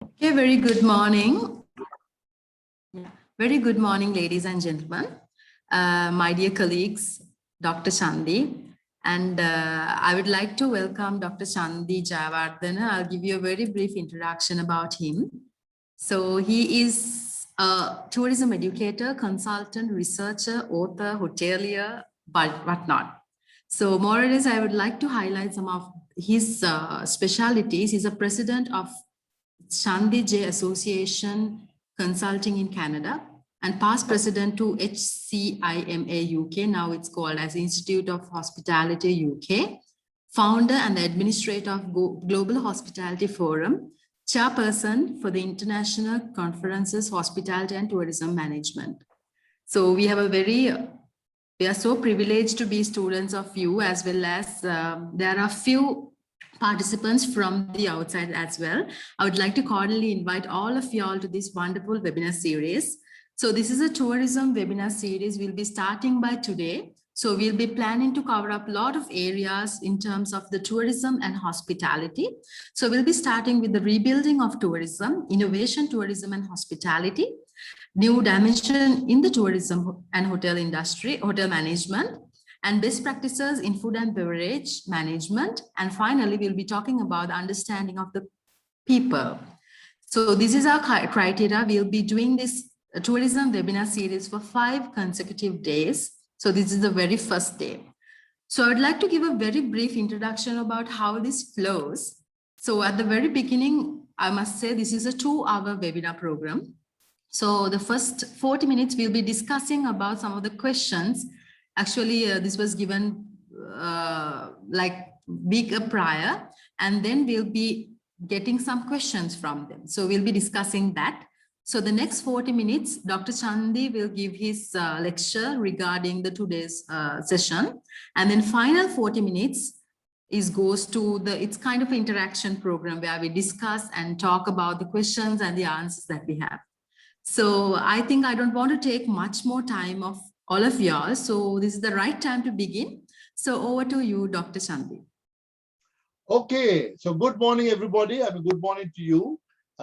Okay, very good morning. Very good morning, ladies and gentlemen. My dear colleagues, Dr. Chandi, and I would like to welcome Dr. Chandi Jayawardena. I'll give you a very brief introduction about him. So he is a tourism educator, consultant, researcher, author, hotelier, but whatnot. So more or less, I would like to highlight some of his specialities. He's a president of Chandi Jayawardena Association Consulting in Canada and past president to HCIMA UK. Now it's called as Institute of Hospitality UK. Founder and the administrator of Global Hospitality Forum. Chairperson for the International Conferences, Hospitality and Tourism Management. So we have we are so privileged to be students of you, as well as there are few participants from the outside as well. I would like to cordially invite all of you all to this wonderful webinar series. So this is a tourism webinar series. We'll be starting by today. So we'll be planning to cover up a lot of areas in terms of the tourism and hospitality. So we'll be starting with the rebuilding of tourism, innovation, tourism and hospitality, new dimension in the tourism and hotel industry, hotel management, and best practices in food and beverage management. And finally, we'll be talking about the understanding of the people. So this is our criteria. We'll be doing this tourism webinar series for 5 consecutive days. So this is the very first day. So I would like to give a very brief introduction about how this flows. So at the very beginning, I must say this is a 2-hour webinar program. So the first 40 minutes, we'll be discussing about some of the questions. Actually, this was given like week prior, and then we'll be getting some questions from them. So we'll be discussing that. So the next 40 minutes, Dr. Chandi will give his lecture regarding the today's session. And then final 40 minutes goes to it's kind of an interaction program where we discuss and talk about the questions and the answers that we have. So I think I don't want to take much more time of all of y'all. So this is the right time to begin. So over to you, Dr. Chandi. Okay, so good morning, everybody. I mean, good morning to you.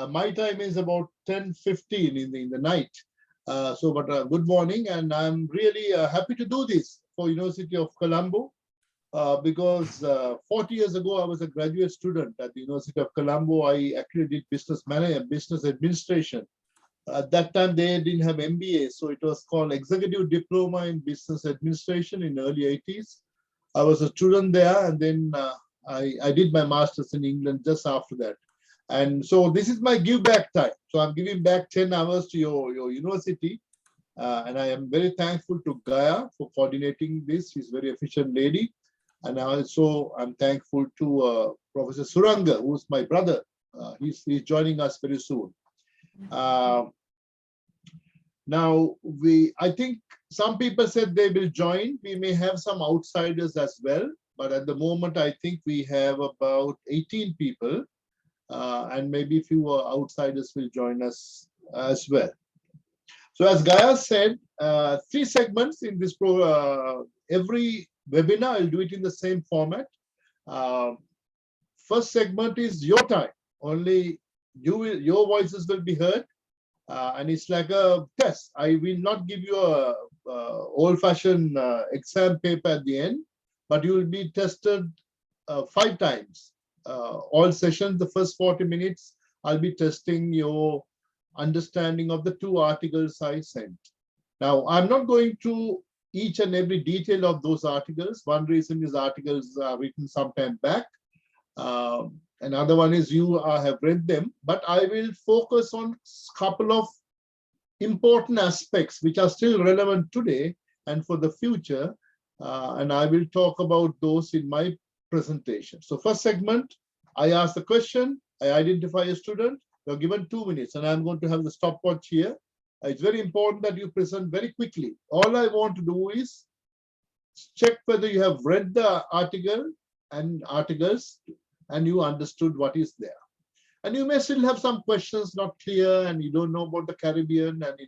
My time is about 10:15 in the night. Good morning, and I'm really happy to do this for University of Colombo because 40 years ago, I was a graduate student at the University of Colombo. I actually did business administration. At that time, they didn't have MBA, so it was called Executive Diploma in Business Administration in early 80s. I was a student there, and then I did my master's in England just after that. And so this is my give back time. So I'm giving back 10 hours to your university. And I am very thankful to Gaia for coordinating this. She's a very efficient lady. And also I'm thankful to Professor Suranga, who's my brother. He's joining us very soon. Now, I think some people said they will join. We may have some outsiders as well. But at the moment, I think we have about 18 people. And maybe a few outsiders will join us as well. So as Gaia said, 3 segments in this program. Every webinar, I'll do it in the same format. First segment is your time. Only your voices will be heard. And it's like a test. I will not give you a old-fashioned exam paper at the end, but you will be tested 5 times. All sessions, the first 40 minutes, I'll be testing your understanding of the 2 articles I sent. Now, I'm not going to each and every detail of those articles. One reason is articles are written some time back. Another one is you have read them, but I will focus on a couple of important aspects which are still relevant today and for the future. And I will talk about those in my presentation. So first segment, I ask the question, I identify a student, you're given 2 minutes, and I'm going to have the stopwatch here. It's very important that you present very quickly. All I want to do is check whether you have read the article and articles and you understood what is there. And you may still have some questions not clear and you don't know about the Caribbean, and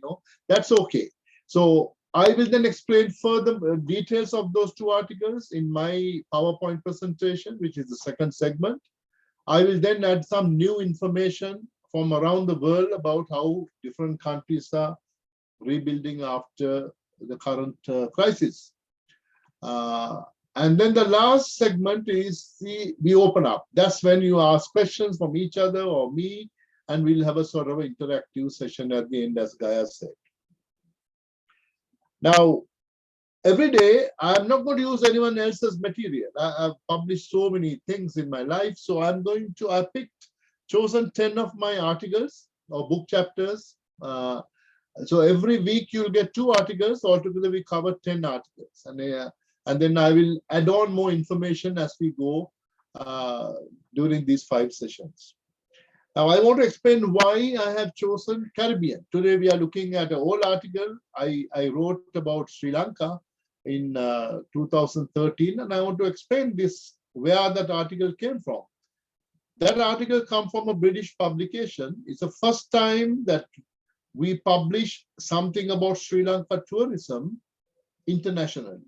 that's okay. So I will then explain further details of those 2 articles in my PowerPoint presentation, which is the second segment. I will then add some new information from around the world about how different countries are rebuilding after the current crisis. And then the last segment is we open up. That's when you ask questions from each other or me, and we'll have a sort of interactive session at the end, as Gaya said. Now, every day, I'm not going to use anyone else's material. I've published so many things in my life, so I chosen 10 of my articles or book chapters. So every week you'll get 2 articles. Altogether, we cover 10 articles. And then I will add on more information as we go during these 5 sessions. Now, I want to explain why I have chosen Caribbean. Today, we are looking at an old article I wrote about Sri Lanka in 2013, and I want to explain where that article came from. That article comes from a British publication. It's the first time that we publish something about Sri Lanka tourism internationally.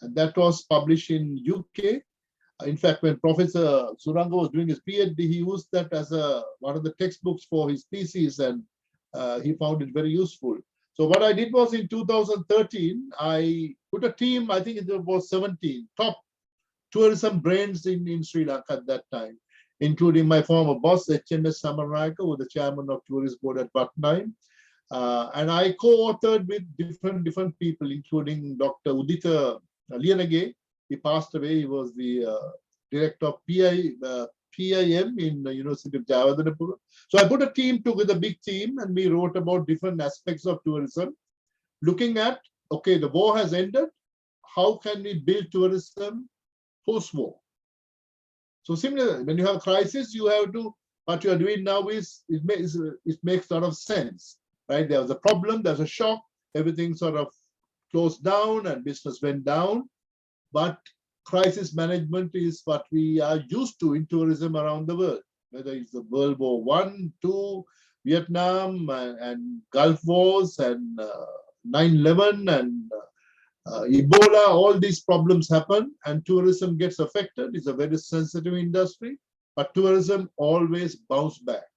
And that was published in UK. In fact, when Professor Suranga was doing his PhD, he used that as one of the textbooks for his thesis, and he found it very useful. So what I did was in 2013, I put a team, I think it was 17 top tourism brains in Sri Lanka at that time, including my former boss, HMS Samarayaka, who was the chairman of Tourist Board at that time. And I co-authored with different people, including Dr. Udita Liyanage. He passed away. He was the director of PIM in the University of Jayawardena. So I put a team together, a big team, and we wrote about different aspects of tourism, looking at, okay, the war has ended. How can we build tourism post-war? So similarly, when you have a crisis, you have to, what you are doing now is, it makes a lot of sense, right? There was a problem, there's a shock, everything sort of closed down and business went down. But crisis management is what we are used to in tourism around the world, whether it's the World War I, II, Vietnam, and Gulf Wars, and 9/11, and Ebola. All these problems happen, and tourism gets affected. It's a very sensitive industry, but tourism always bounces back.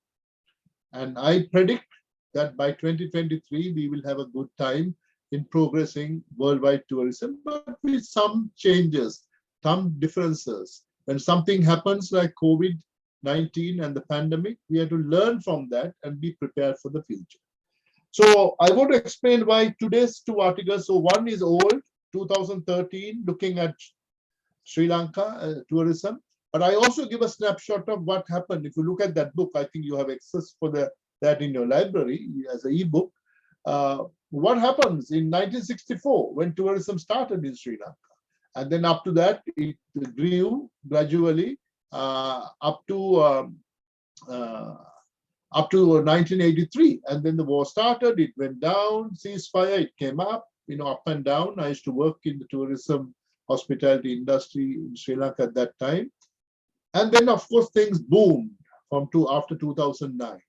And I predict that by 2023, we will have a good time in progressing worldwide tourism, but with some changes, some differences. When something happens like COVID-19 and the pandemic, we have to learn from that and be prepared for the future. So I want to explain why today's 2 articles. So one is old, 2013, looking at Sri Lanka tourism. But I also give a snapshot of what happened. If you look at that book, I think you have access for that in your library as an e-book. What happens in 1964 when tourism started in Sri Lanka, and then up to that it grew gradually up to 1983, and then the war started. It went down, ceasefire, it came up, up and down. I used to work in the tourism hospitality industry in Sri Lanka at that time, and then of course things boomed after 2009.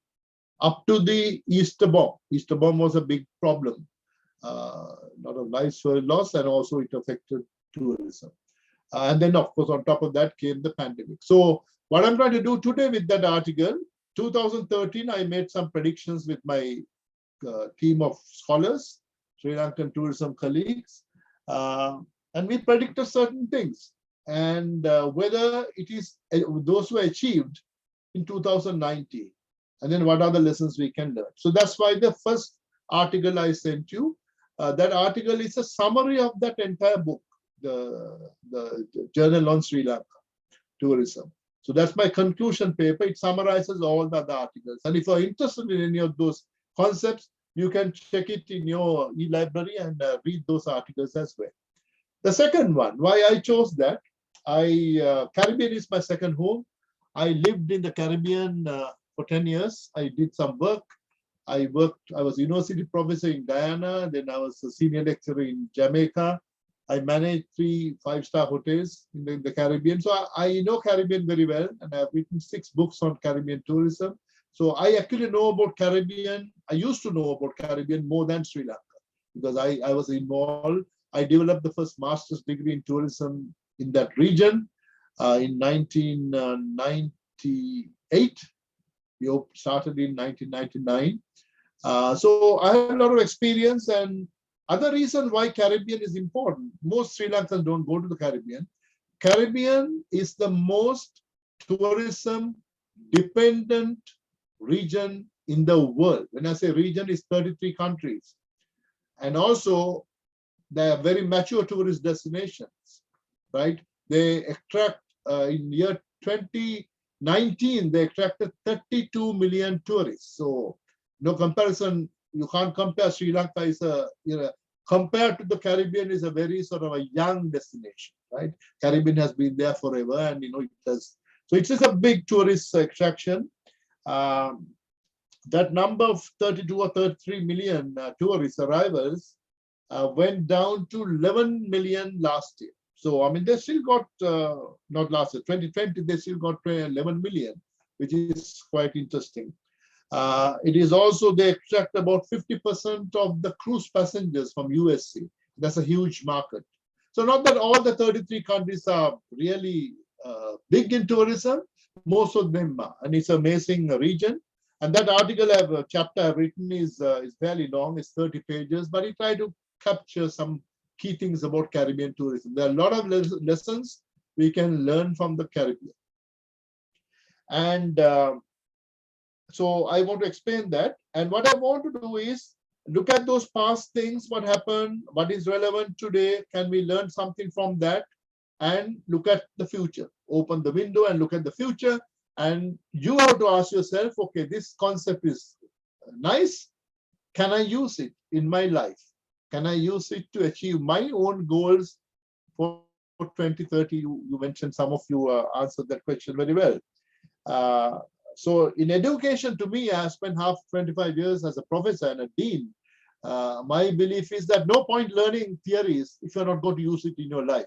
Up to the Easter bomb. Easter bomb was a big problem. A lot of lives were lost, and also it affected tourism. And then, of course, on top of that came the pandemic. So what I'm trying to do today with that article, 2013, I made some predictions with my team of scholars, Sri Lankan tourism colleagues, and we predicted certain things. And whether it is those were achieved in 2019. And then what are the lessons we can learn? So that's why the first article I sent you, that article is a summary of that entire book, the Journal on Sri Lanka Tourism. So that's my conclusion paper. It summarizes all the other articles. And if you're interested in any of those concepts, you can check it in your e-library and read those articles as well. The second one, why I chose that, Caribbean is my second home. I lived in the Caribbean for 10 years. I did some work. I was a university professor in Guyana, then I was a senior lecturer in Jamaica. I managed 3 5-star hotels in the Caribbean. So I know Caribbean very well, and I've written 6 books on Caribbean tourism. So I actually know about Caribbean. I used to know about Caribbean more than Sri Lanka because I was involved. I developed the first master's degree in tourism in that region in 1998. We started in 1999. So I have a lot of experience, and other reason why Caribbean is important. Most Sri Lankans don't go to the Caribbean. Caribbean is the most tourism dependent region in the world. When I say region, it's 33 countries. And also, they are very mature tourist destinations, right? They attract, in year 2019, they attracted 32 million tourists. So no comparison, you can't compare. Sri Lanka is a, compared to the Caribbean, is a very sort of a young destination, right? Caribbean has been there forever, and it has, so it's just a big tourist attraction. That number of 32 or 33 million tourist arrivals went down to 11 million last year. So, I mean, they still got, not last year, 2020, they still got 11 million, which is quite interesting. It is also, they attract about 50% of the cruise passengers from UOC. That's a huge market. So not that all the 33 countries are really big in tourism, most of them are, and it's an amazing region. And that article, a chapter I've written is fairly long, it's 30 pages, but I try to capture some key things about Caribbean tourism. There are a lot of lessons we can learn from the Caribbean. And so I want to explain that. And what I want to do is look at those past things, what happened, what is relevant today, can we learn something from that, and look at the future. Open the window and look at the future. And you have to ask yourself, okay, this concept is nice. Can I use it in my life? Can I use it to achieve my own goals for 2030? You mentioned, some of you answered that question very well. So in education, to me, I spent 25 years as a professor and a dean. My belief is that no point learning theories if you're not going to use it in your life.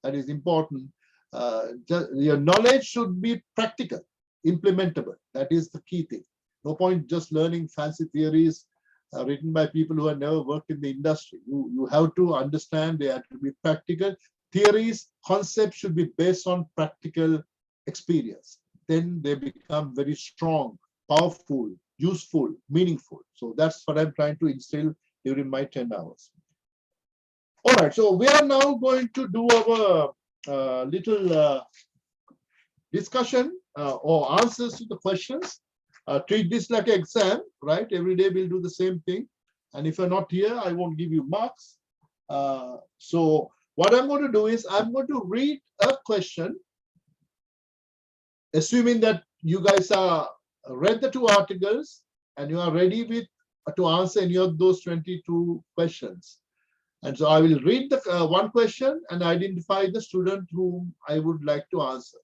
That is important. Your knowledge should be practical, implementable. That is the key thing. No point just learning fancy theories written by people who have never worked in the industry. You have to understand, they have to be practical. Theories, concepts should be based on practical experience. Then they become very strong, powerful, useful, meaningful. So that's what I'm trying to instill during my 10 hours. All right, so we are now going to do our little discussion or answers to the questions. Treat this like an exam, right? Every day we'll do the same thing. And if you're not here, I won't give you marks. So what I'm going to do is I'm going to read a question, assuming that you guys are read the 2 articles and you are ready with to answer any of those 22 questions. And so I will read the one question and identify the student whom I would like to answer.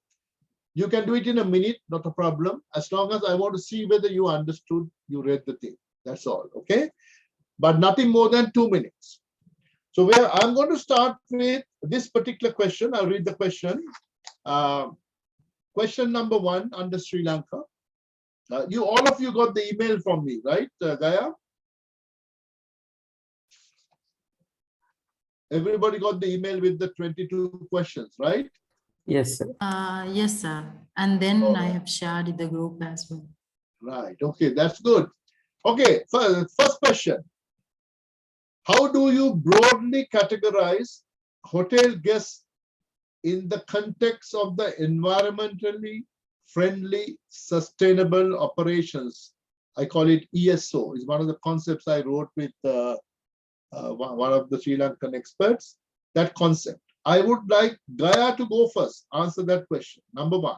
You can do it in a minute, not a problem, as long as I want to see whether you understood, you read the thing. That's all, okay? But nothing more than 2 minutes. So I'm going to start with this particular question. I'll read the question. Question number 1 under Sri Lanka. All of you got the email from me, right, Gaya? Everybody got the email with the 22 questions, right? Yes, sir. Yes, sir. And then I have shared in the group as well. Right. Okay, that's good. Okay, first question. How do you broadly categorize hotel guests in the context of the environmentally friendly, sustainable operations? I call it ESO. It's one of the concepts I wrote with one of the Sri Lankan experts. That concept. I would like Gaya to go first. Answer that question. Number 1.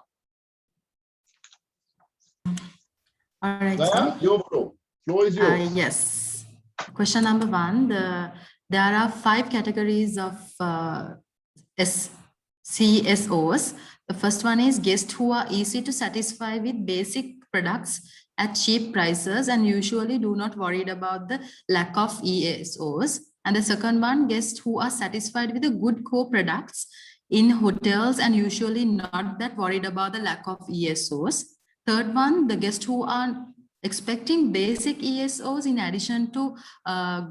All right, Gaya, sir. your floor. Floor is yours. Yes. Question number 1. There are 5 categories of CSOs. The first one is guests who are easy to satisfy with basic products at cheap prices and usually do not worry about the lack of ESOs. And the second one, guests who are satisfied with the good core products in hotels and usually not that worried about the lack of ESOs. Third one, the guests who are expecting basic ESOs in addition to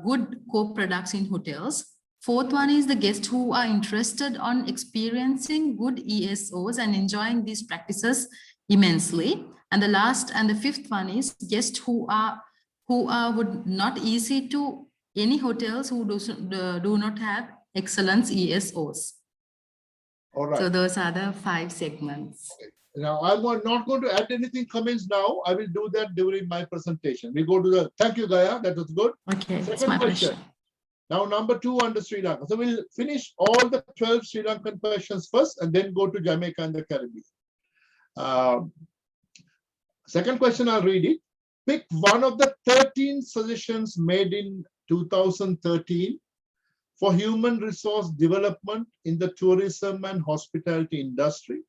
good core products in hotels. Fourth one is the guests who are interested on experiencing good ESOs and enjoying these practices immensely. And the last and the fifth one is guests who would not easy to any hotels who do not have excellence ESOs. All right. So those are the 5 segments. Okay. Now, I'm not going to add anything comments now. I will do that during my presentation. We go to the, thank you, Gaya. That was good. Okay, Second it's my question. pleasure. Now, number 2 under Sri Lanka. So we'll finish all the 12 Sri Lankan questions first and then go to Jamaica and the Caribbean. Second question, I'll read it. Pick one of the 13 suggestions made in 2013 for human resource development in the tourism and hospitality industry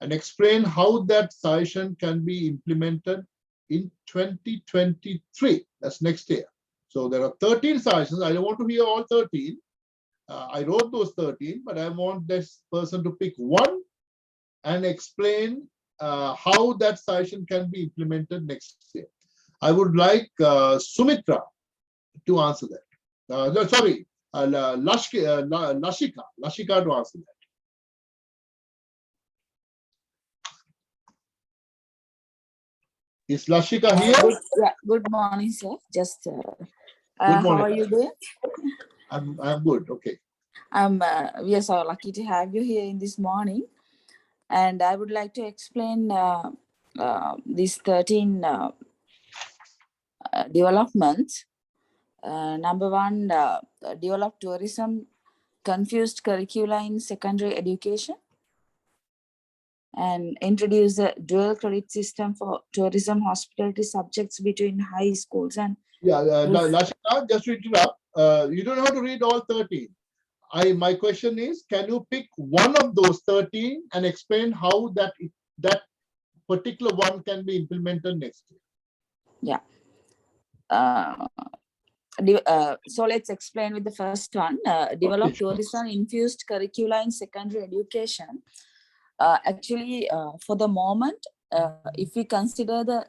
and explain how that suggestion can be implemented in 2023. That's next year. So there are 13 suggestions. I don't want to hear all 13. I wrote those 13, but I want this person to pick one and explain how that suggestion can be implemented next year. I would like Sumitra to answer that. Sorry, Lashika to answer that. Is Lashika here? Good morning, sir. Just Good morning. how are you doing? I'm good. Okay. We are so lucky to have you here in this morning, and I would like to explain these 13 developments. Number 1, develop tourism confused curricula in secondary education, and introduce a dual credit system for tourism hospitality subjects between high schools and Lashika, just to interrupt, you don't have to read all 13. My question is, can you pick one of those 13 and explain how that particular one can be implemented next year? Yeah. So let's explain with the first one. Develop Okay, sure. tourism infused curricula in secondary education. Actually, for the moment, if we consider the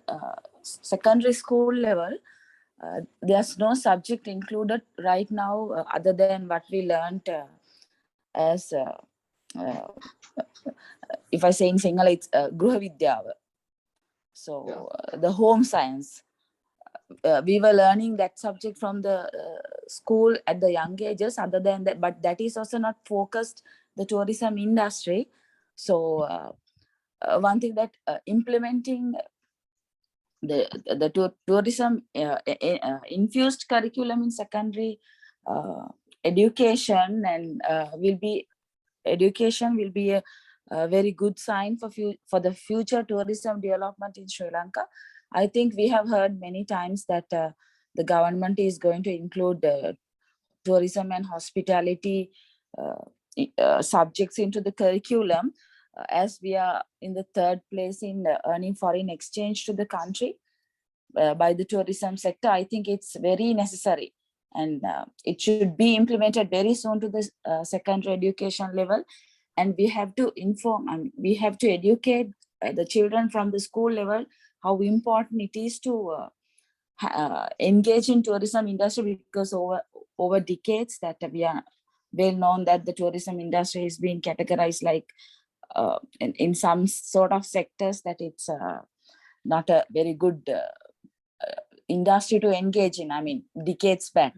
secondary school level, there's no subject included right now other than what we learned as, if I say in Sinhala, it's Gruha Vidyava. So the home science. We were learning that subject from the school at the young ages, other than that, but that is also not focused the tourism industry. So one thing that implementing the tourism infused curriculum in secondary education and will be a very good sign for the future tourism development in Sri Lanka. I think we have heard many times that the government is going to include tourism and hospitality subjects into the curriculum, as we are in the 3rd place in earning foreign exchange to the country by the tourism sector. I think it's very necessary, and it should be implemented very soon to the secondary education level. And we have to inform and we have to educate the children from the school level how important it is to engage in tourism industry, because over decades that we are well known that the tourism industry is being categorized like in some sort of sectors that it's not a very good industry to engage in, I mean, decades back.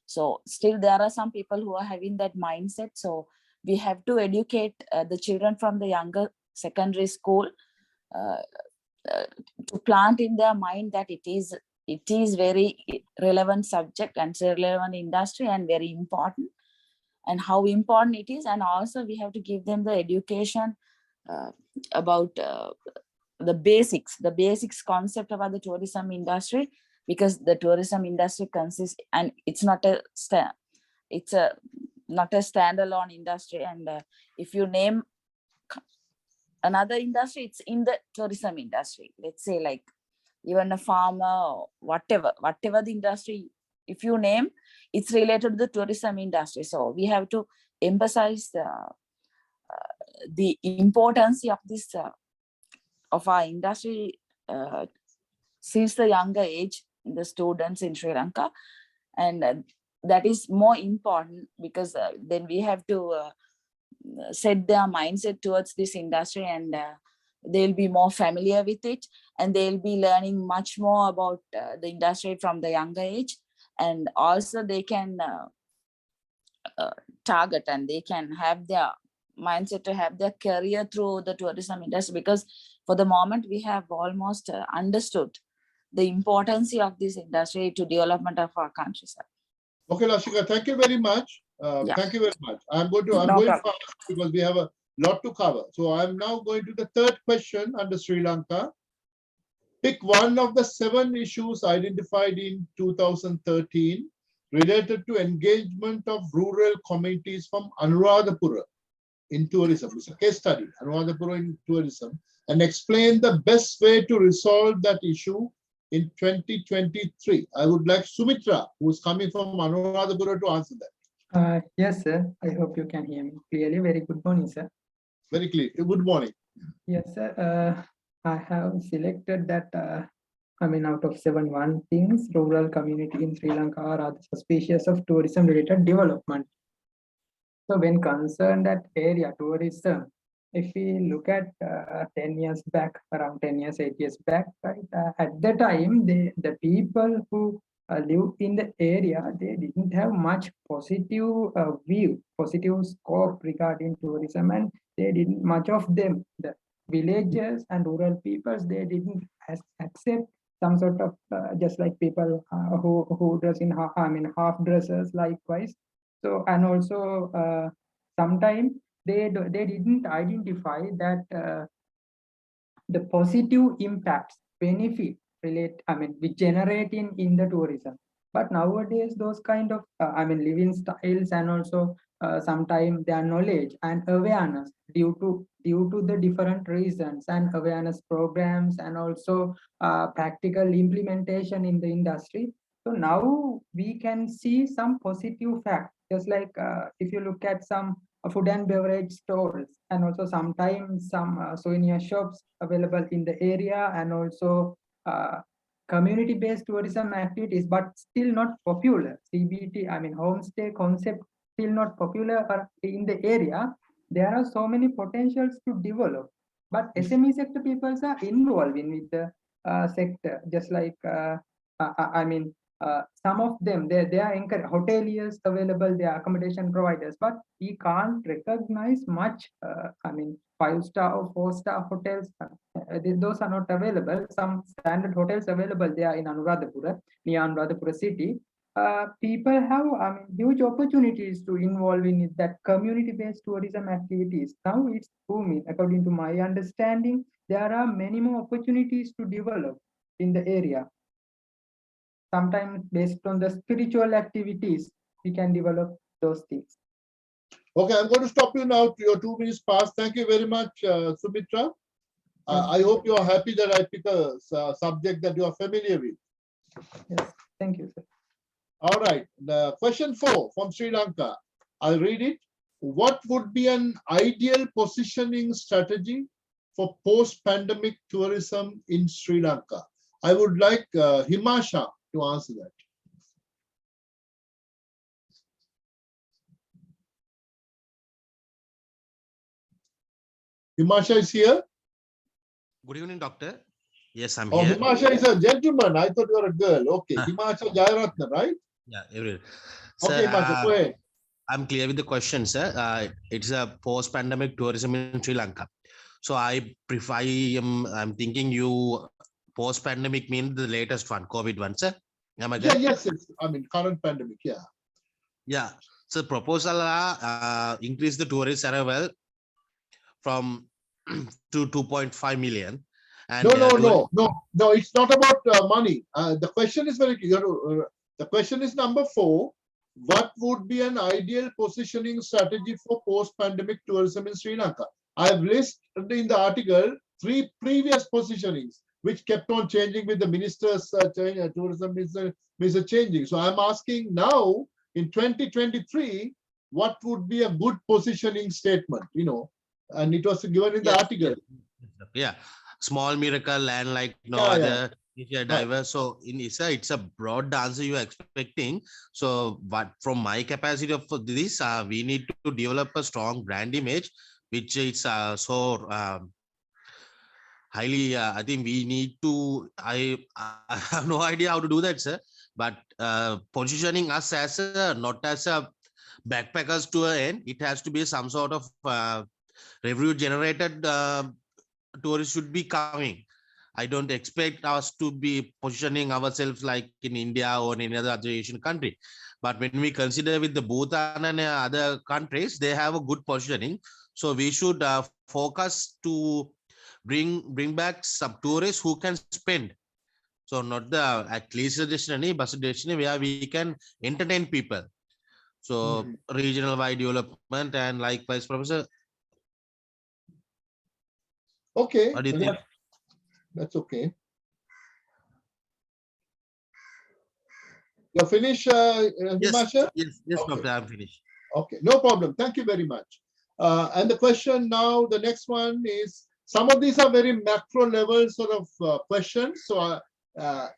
So still there are some people who are having that mindset. So we have to educate the children from the younger secondary school to plant in their mind that it is very relevant subject and relevant industry and very important, and how important it is. And also we have to give them the education about the basics concept about the tourism industry, because the tourism industry consists, and it's not a standalone industry. And if you name another industry, it's in the tourism industry. Let's say like even a farmer or whatever the industry, if you name, it's related to the tourism industry. So we have to emphasize the importance of this of our industry since the younger age, the students in Sri Lanka. And that is more important, because then we have to set their mindset towards this industry, and they'll be more familiar with it, and they'll be learning much more about the industry from the younger age. And also they can target, and they can have their mindset to have their career through the tourism industry, because for the moment we have almost understood the importance of this industry to development of our country, sir. Okay, Lashika, thank you very much. Yeah. Thank you very much. I'm going No fast problem. because we have a lot to cover. So I'm now going to the third question under Sri Lanka. Pick one of the 7 issues identified in 2013 related to engagement of rural communities from Anuradhapura in tourism. It's a case study, Anuradhapura in tourism, and explain the best way to resolve that issue in 2023. I would like Sumitra, who's coming from Anuradhapura, to answer that. Yes, sir. I hope you can hear me clearly. Very good morning, sir. Very clear. Good morning. Yes, sir. I have selected that, out of 7 things, rural community in Sri Lanka are other suspicious of tourism related development. So when concerned that area, tourism, if we look at 10 years back, around 10 years, 8 years back, right, at the time, the people who live in the area, they didn't have much positive view, positive scope regarding tourism, and they didn't, much of them, the villagers and rural peoples, they didn't accept some sort of just like people who dress in half dresses likewise. So, and also sometimes they didn't identify that the positive impacts, benefit we generate in the tourism. But nowadays, those kind of living styles, and also sometimes their knowledge and awareness due to the different reasons, and awareness programs, and also practical implementation in the industry. So now we can see some positive facts, just like if you look at some food and beverage stalls, and also sometimes some souvenir shops available in the area, and also community-based tourism activities, but still not popular. CBT, homestay concept, still not popular in the area. There are so many potentials to develop, but SME sector people are involving with the sector, just like some of them, they are hoteliers available, they are accommodation providers, but we can't recognize much 5-star or 4-star hotels. Those are not available. Some standard hotels available there in Anuradhapura, near Anuradhapura city. People have huge opportunities to involve in that community-based tourism activities. Now it's booming. According to my understanding, there are many more opportunities to develop in the area. Sometimes based on the spiritual activities, we can develop those things. Okay, I'm going to stop you now. Your 2 minutes passed. Thank you very much, Sumitra. I hope you are happy that I pick a subject that you are familiar with. Yes, thank you, sir. All right, the question 4 from Sri Lanka. I'll read it. What would be an ideal positioning strategy for post-pandemic tourism in Sri Lanka? I would like Himasha to answer that. Himasha is here. Good evening, doctor. Yes, I'm here. here. Himasha is a gentleman. I thought you were a girl. Okay, Himasha Jayawardena, right? Yeah, every. Okay, Himasha, go ahead. I'm clear with the question, sir. It's a post-pandemic tourism in Sri Lanka. So I'm thinking you post-pandemic means the latest one, COVID one, sir. Am I yes. Current pandemic, yeah. Yeah. So proposal increase the tourist arrival from to 2.5 million. And no, it's not about money. The question is very clear. The question is number 4. What would be an ideal positioning strategy for post-pandemic tourism in Sri Lanka? I have listed in the article 3 previous positionings, which kept on changing with the ministers, tourism minister changing. So I'm asking now in 2023, what would be a good positioning statement, and it was given in the article. Yeah. Small miracle, land like no other, diverse. So it's a broad answer you are expecting. So, but from my capacity of this, we need to develop a strong brand image, which is highly, I think we need to, I have no idea how to do that, sir, but positioning us as not as a backpackers to an end, it has to be some sort of revenue generated tourists should be coming. I don't expect us to be positioning ourselves like in India or in any other Asian country. But when we consider with the Bhutan and other countries, they have a good positioning. So we should focus to bring back some tourists who can spend. So not the at least a destination, but a destination where we can entertain people. So regional wide development and likewise, Professor. Okay, What do you think? that's okay. You're finished, Himasha? Yes, Okay. Doctor, I'm finished. Okay, no problem. Thank you very much. And the question now, the next one is, some of these are very macro level sort of questions. So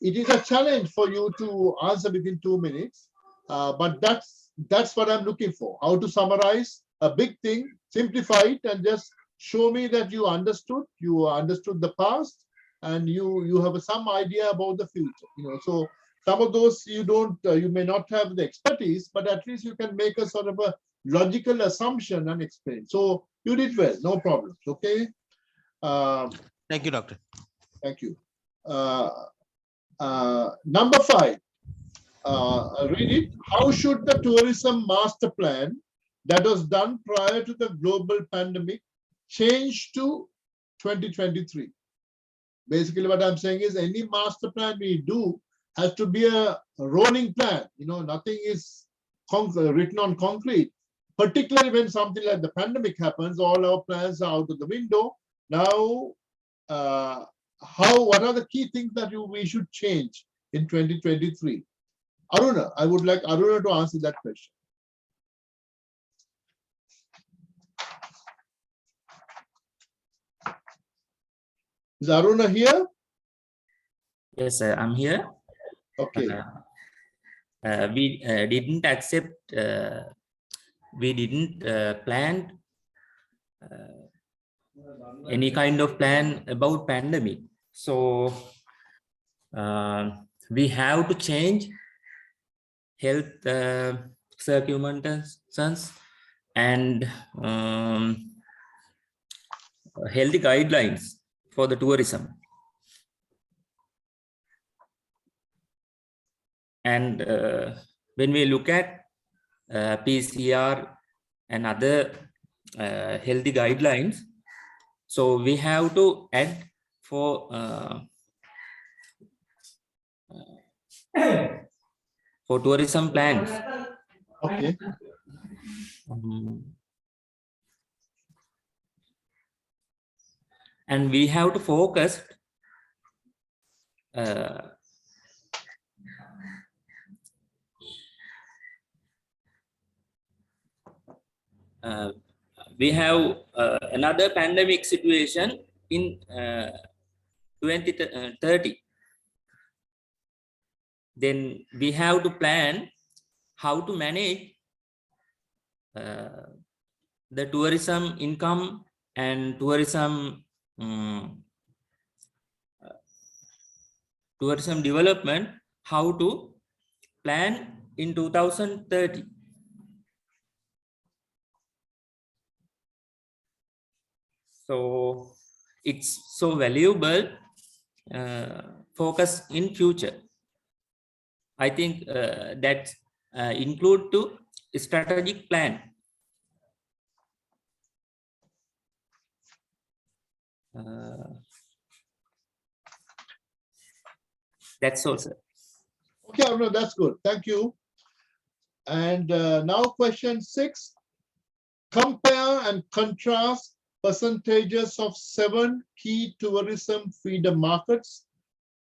it is a challenge for you to answer within 2 minutes. But that's what I'm looking for. How to summarize a big thing, simplify it, and just show me that you understood the past, and you have some idea about the future. So some of those you may not have the expertise, but at least you can make a sort of a logical assumption and explain. So you did well, no problems. Okay. Thank you, Doctor. Thank you. Number 5. I'll read it. How should the tourism master plan that was done prior to the global pandemic change to 2023? Basically, what I'm saying is any master plan we do has to be a rolling plan. Nothing is written on concrete, particularly when something like the pandemic happens, all our plans are out of the window. Now, what are the key things that we should change in 2023? Aruna, I would like Aruna to answer that question. Is Aruna here? Yes, I'm here. Okay. We didn't accept, we didn't plan any kind of plan about pandemic. So we have to change health circumstances and healthy guidelines for the tourism. And when we look at PCR and other healthy guidelines, so we have to add for tourism plans. Okay. And we have to focus we have another pandemic situation in 2030. Then we have to plan how to manage the tourism income and tourism development, how to plan in 2030. So it's so valuable focus in future. I think that include to strategic plan. That's all, sir. Okay, Aruna, that's good. Thank you. And now question 6. Compare and contrast percentages of 7 key tourism feeder markets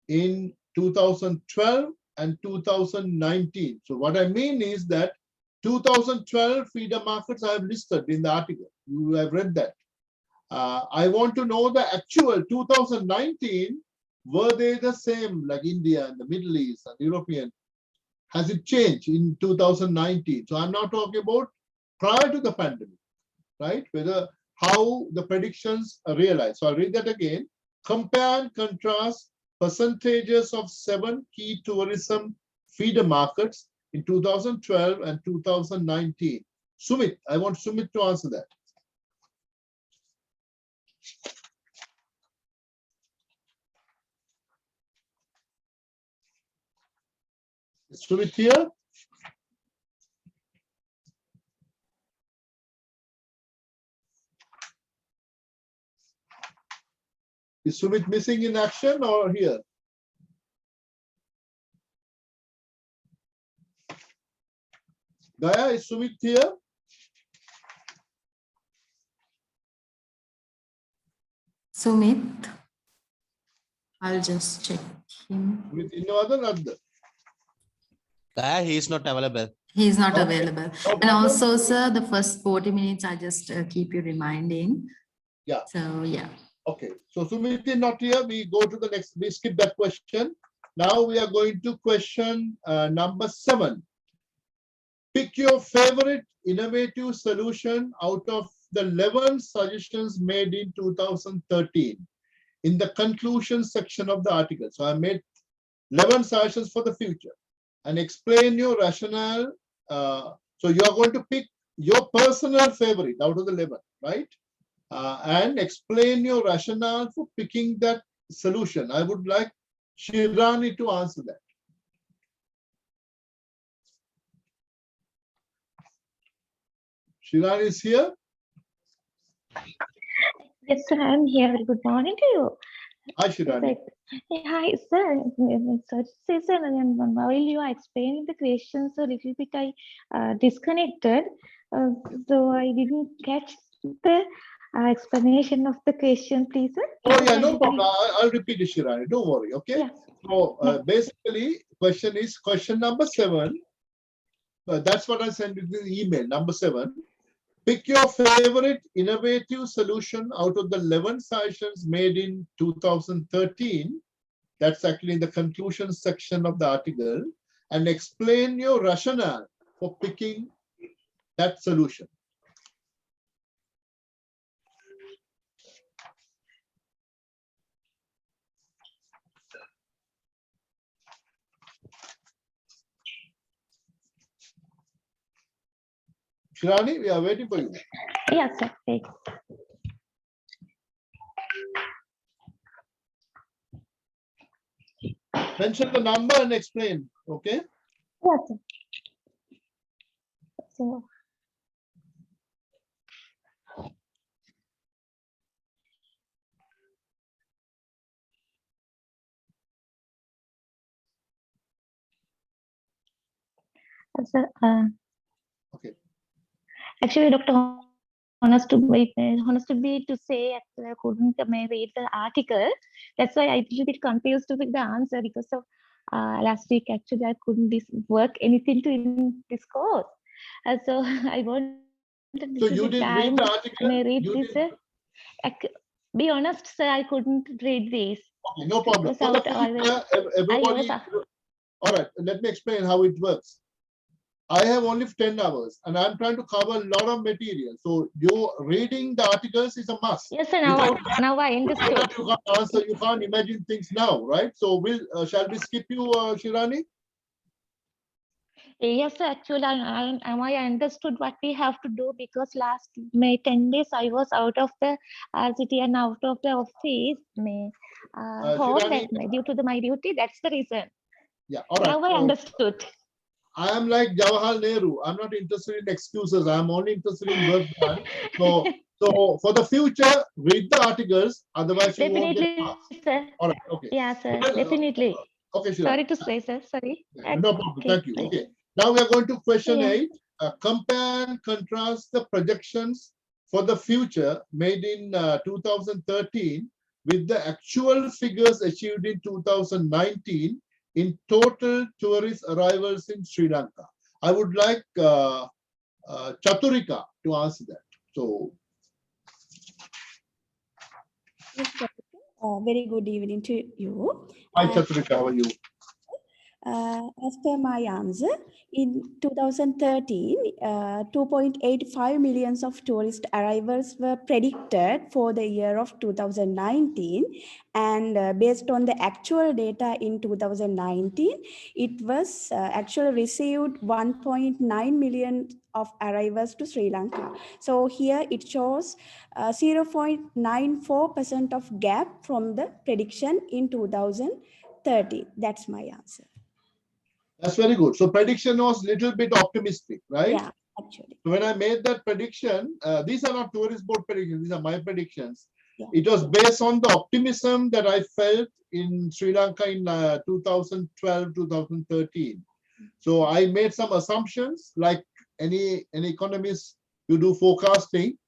in 2012 and 2019. So what I mean is that 2012 feeder markets I have listed in the article. You have read that. I want to know the actual 2019. Were they the same like India and the Middle East and European? Has it changed in 2019? So I'm not talking about prior to the pandemic, right? Whether how the predictions are realized. So I'll read that again. compare and contrast percentages of 7 key tourism feeder markets in 2012 and 2019. Sumit, I want Sumit to answer that. Is Sumit here? Is Sumit missing in action or here? Gaya, is Sumit here? Sumit, I'll just check him. With no other, He is not available. He is not Okay. available. No And problem. also, sir, the first 40 minutes, I just keep you reminding. Yeah. So, yeah. Okay, so Sumit is not here. We go to the next, we skip that question. Now we are going to question number 7. Pick your favorite innovative solution out of the 11 suggestions made in 2013 in the conclusion section of the article. So I made 11 suggestions for the future and explain your rationale. So you are going to pick your personal favorite out of the 11, right? And explain your rationale for picking that solution. I would like Shirani to answer that. Shirani is here. Yes, sir, I'm here. Good morning to you. Hi, Shirani. Hi, sir. Sir, while you are explaining the questions, a little bit I disconnected. So I didn't catch the explanation of the question, please, sir. Oh, yeah, no problem. I'll repeat it, Shirani. Don't worry, okay? Yeah. So basically, question number 7. That's what I sent you in the email, number 7. Pick your favorite innovative solution out of the 11 suggestions made in 2013. That's actually in the conclusion section of the article, and explain your rationale for picking that solution. Shirani, we are waiting for you. Yes, sir. Right. Mention the number and explain, okay? Yes, sir. So, sir, Okay. actually, Dr. Honest to be to say, actually, I couldn't read the article. That's why I'm a little bit confused with the answer because of last week. Actually, I couldn't work anything to in this course. So I wanted So you didn't read the article? May I read You this? didn't- Be honest, sir, I couldn't read this. Okay, no problem. For the future, everybody, all right, let me explain how it works. I have only 10 hours and I'm trying to cover a lot of material. So you reading the articles is a must. Yes, sir, now I understood. You can't answer, you can't imagine things now, right? So shall we skip you, Shirani? Yes, sir, actually, I understood what we have to do because last May 10 days I was out of the city and out of the office. Home Shirani, due to my duty. That's the reason. yeah, all right. Now I understood. I am like Jawaharlal Nehru. I'm not interested in excuses. I'm only interested in work done. So for the future, read the articles. Otherwise, you won't get Definitely, marks. sir. All right. Okay. Yeah, sir. Well, Definitely. Okay, Shirani. Sorry to say, sir. Sorry. No problem. Okay, Thank you. please. Okay. Now we are going to question Yeah. 8. Compare and contrast the projections for the future made in 2013 with the actual figures achieved in 2019 in total tourist arrivals in Sri Lanka. I would like Chaturika to answer that. So, Yes, sir. Very good evening to you. hi Chaturika, how are you? As per my answer, in 2013, 2.85 millions of tourist arrivals were predicted for the year of 2019. And based on the actual data in 2019, it was actually received 1.9 million of arrivals to Sri Lanka. So here it shows 0.94% of gap from the prediction in 2030. That's my answer. That's very good. So prediction was a little bit optimistic, right? Yeah, actually. So when I made that prediction, these are not tourist board predictions, these are my predictions. Yeah. It was based on the optimism that I felt in Sri Lanka in 2012, 2013. So I made some assumptions like any economist, you do forecasting.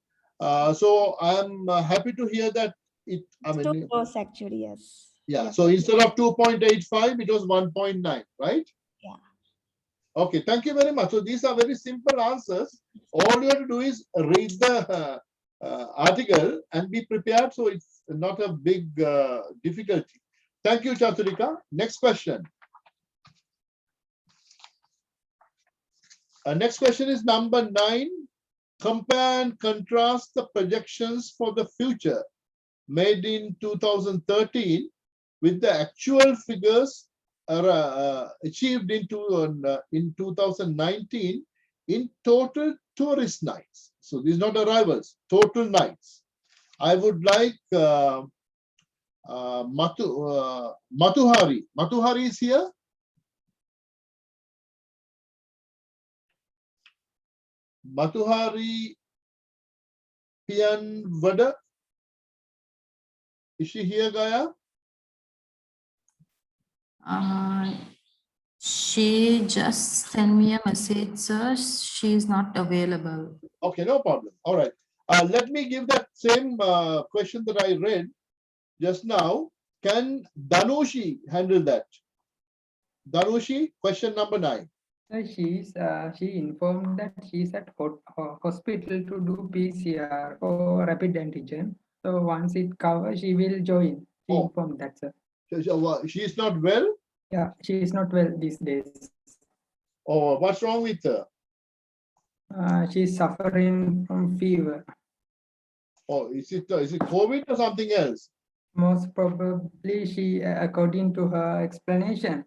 So I'm happy to hear that it, Too close actually, yes. yeah. So instead of 2.85, it was 1.9, right? Yeah. Okay, thank you very much. So these are very simple answers. All you have to do is read the article and be prepared. So it's not a big difficulty. Thank you, Chaturika. Next question. Next question is number 9. Compare and contrast the projections for the future made in 2013 with the actual figures achieved in 2019 in total tourist nights. So these are not arrivals, total nights. I would like Matuhari. Matuhari is here. Matuhari Pianvada. Is she here, Gaya? She just sent me a message, sir. She is not available. Okay, no problem. All right. Let me give that same question that I read just now. Can Danushi handle that? Danushi, question number 9. She informed that she's at hospital to do PCR or rapid antigen. So once it covers, she will join. She informed that, sir. She is not well? Yeah, she is not well these days. Oh, what's wrong with her? She's suffering from fever. Oh, is it COVID or something else? Most probably, she, according to her explanation,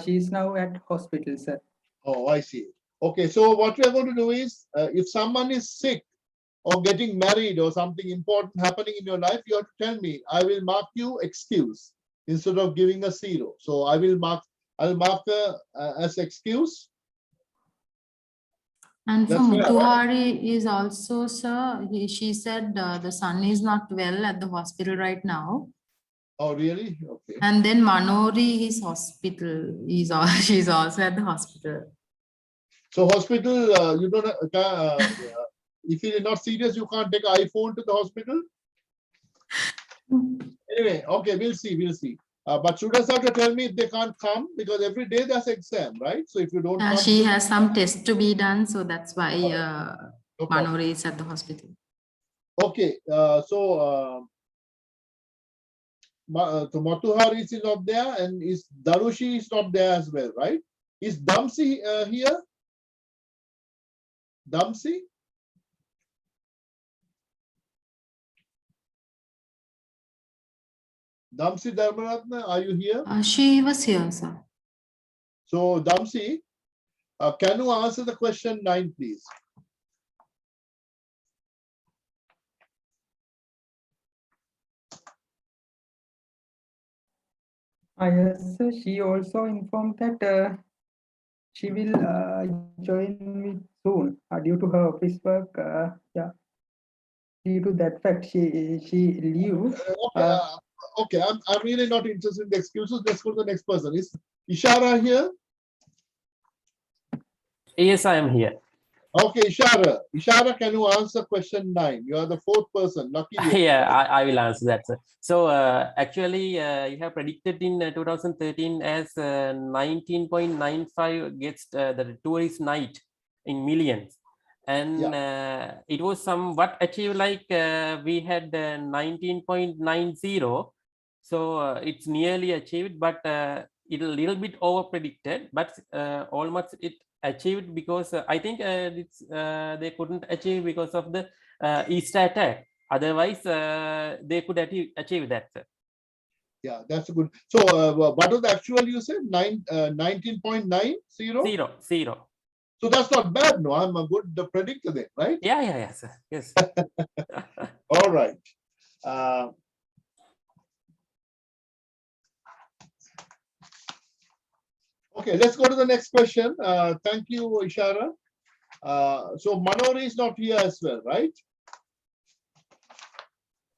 she is now at hospital, sir. Oh, I see. Okay, so what we are going to do is, if someone is sick or getting married or something important happening in your life, you have to tell me. I will mark you excuse instead of giving a 0. So I'll mark her as excuse. And for Matuhari is also, sir, she said the son is not well at the hospital right now. Oh, really? Okay. And then Manori is hospital. She's also at the hospital. So hospital, you don't, if it is not serious, you can't take an iPhone to the hospital? Anyway, okay, we'll see. But students have to tell me if they can't come because every day there's exam, right? So if you don't come, she has some tests to be done, so that's why no Manori is at the hospital. Okay, so Matuhari is not there, and is Darushi is not there as well, right? Is Damsi here? Damsi? Damsi Dharmaratna, are you here? She was here, sir. So Damsi, can you answer the question 9, please? Yes, sir. She also informed that she will join me soon due to her office work. Yeah, due to that fact, she leave. Okay, I'm really not interested in the excuses. Let's go to the next person. Is Ishara here? Yes, I am here. Okay, Ishara. Ishara, can you answer question 9? You are the 4th person. Lucky you. Yeah, I will answer that, sir. So actually, you have predicted in 2013 as 19.95 gets the tourist night in millions. And it was somewhat achieved, like we had 19.90. So it's nearly achieved, but it a little bit over predicted, but almost it achieved because I think they couldn't achieve because of the Easter attack. Otherwise, they could achieve that. Yeah, that's a good. So what was the actual you said? 19.90? Zero. So that's not bad. No, I'm a good predictor there, right? Yeah, sir. Yes. All right. Okay, let's go to the next question. Thank you, Ishara. So Manori is not here as well, right?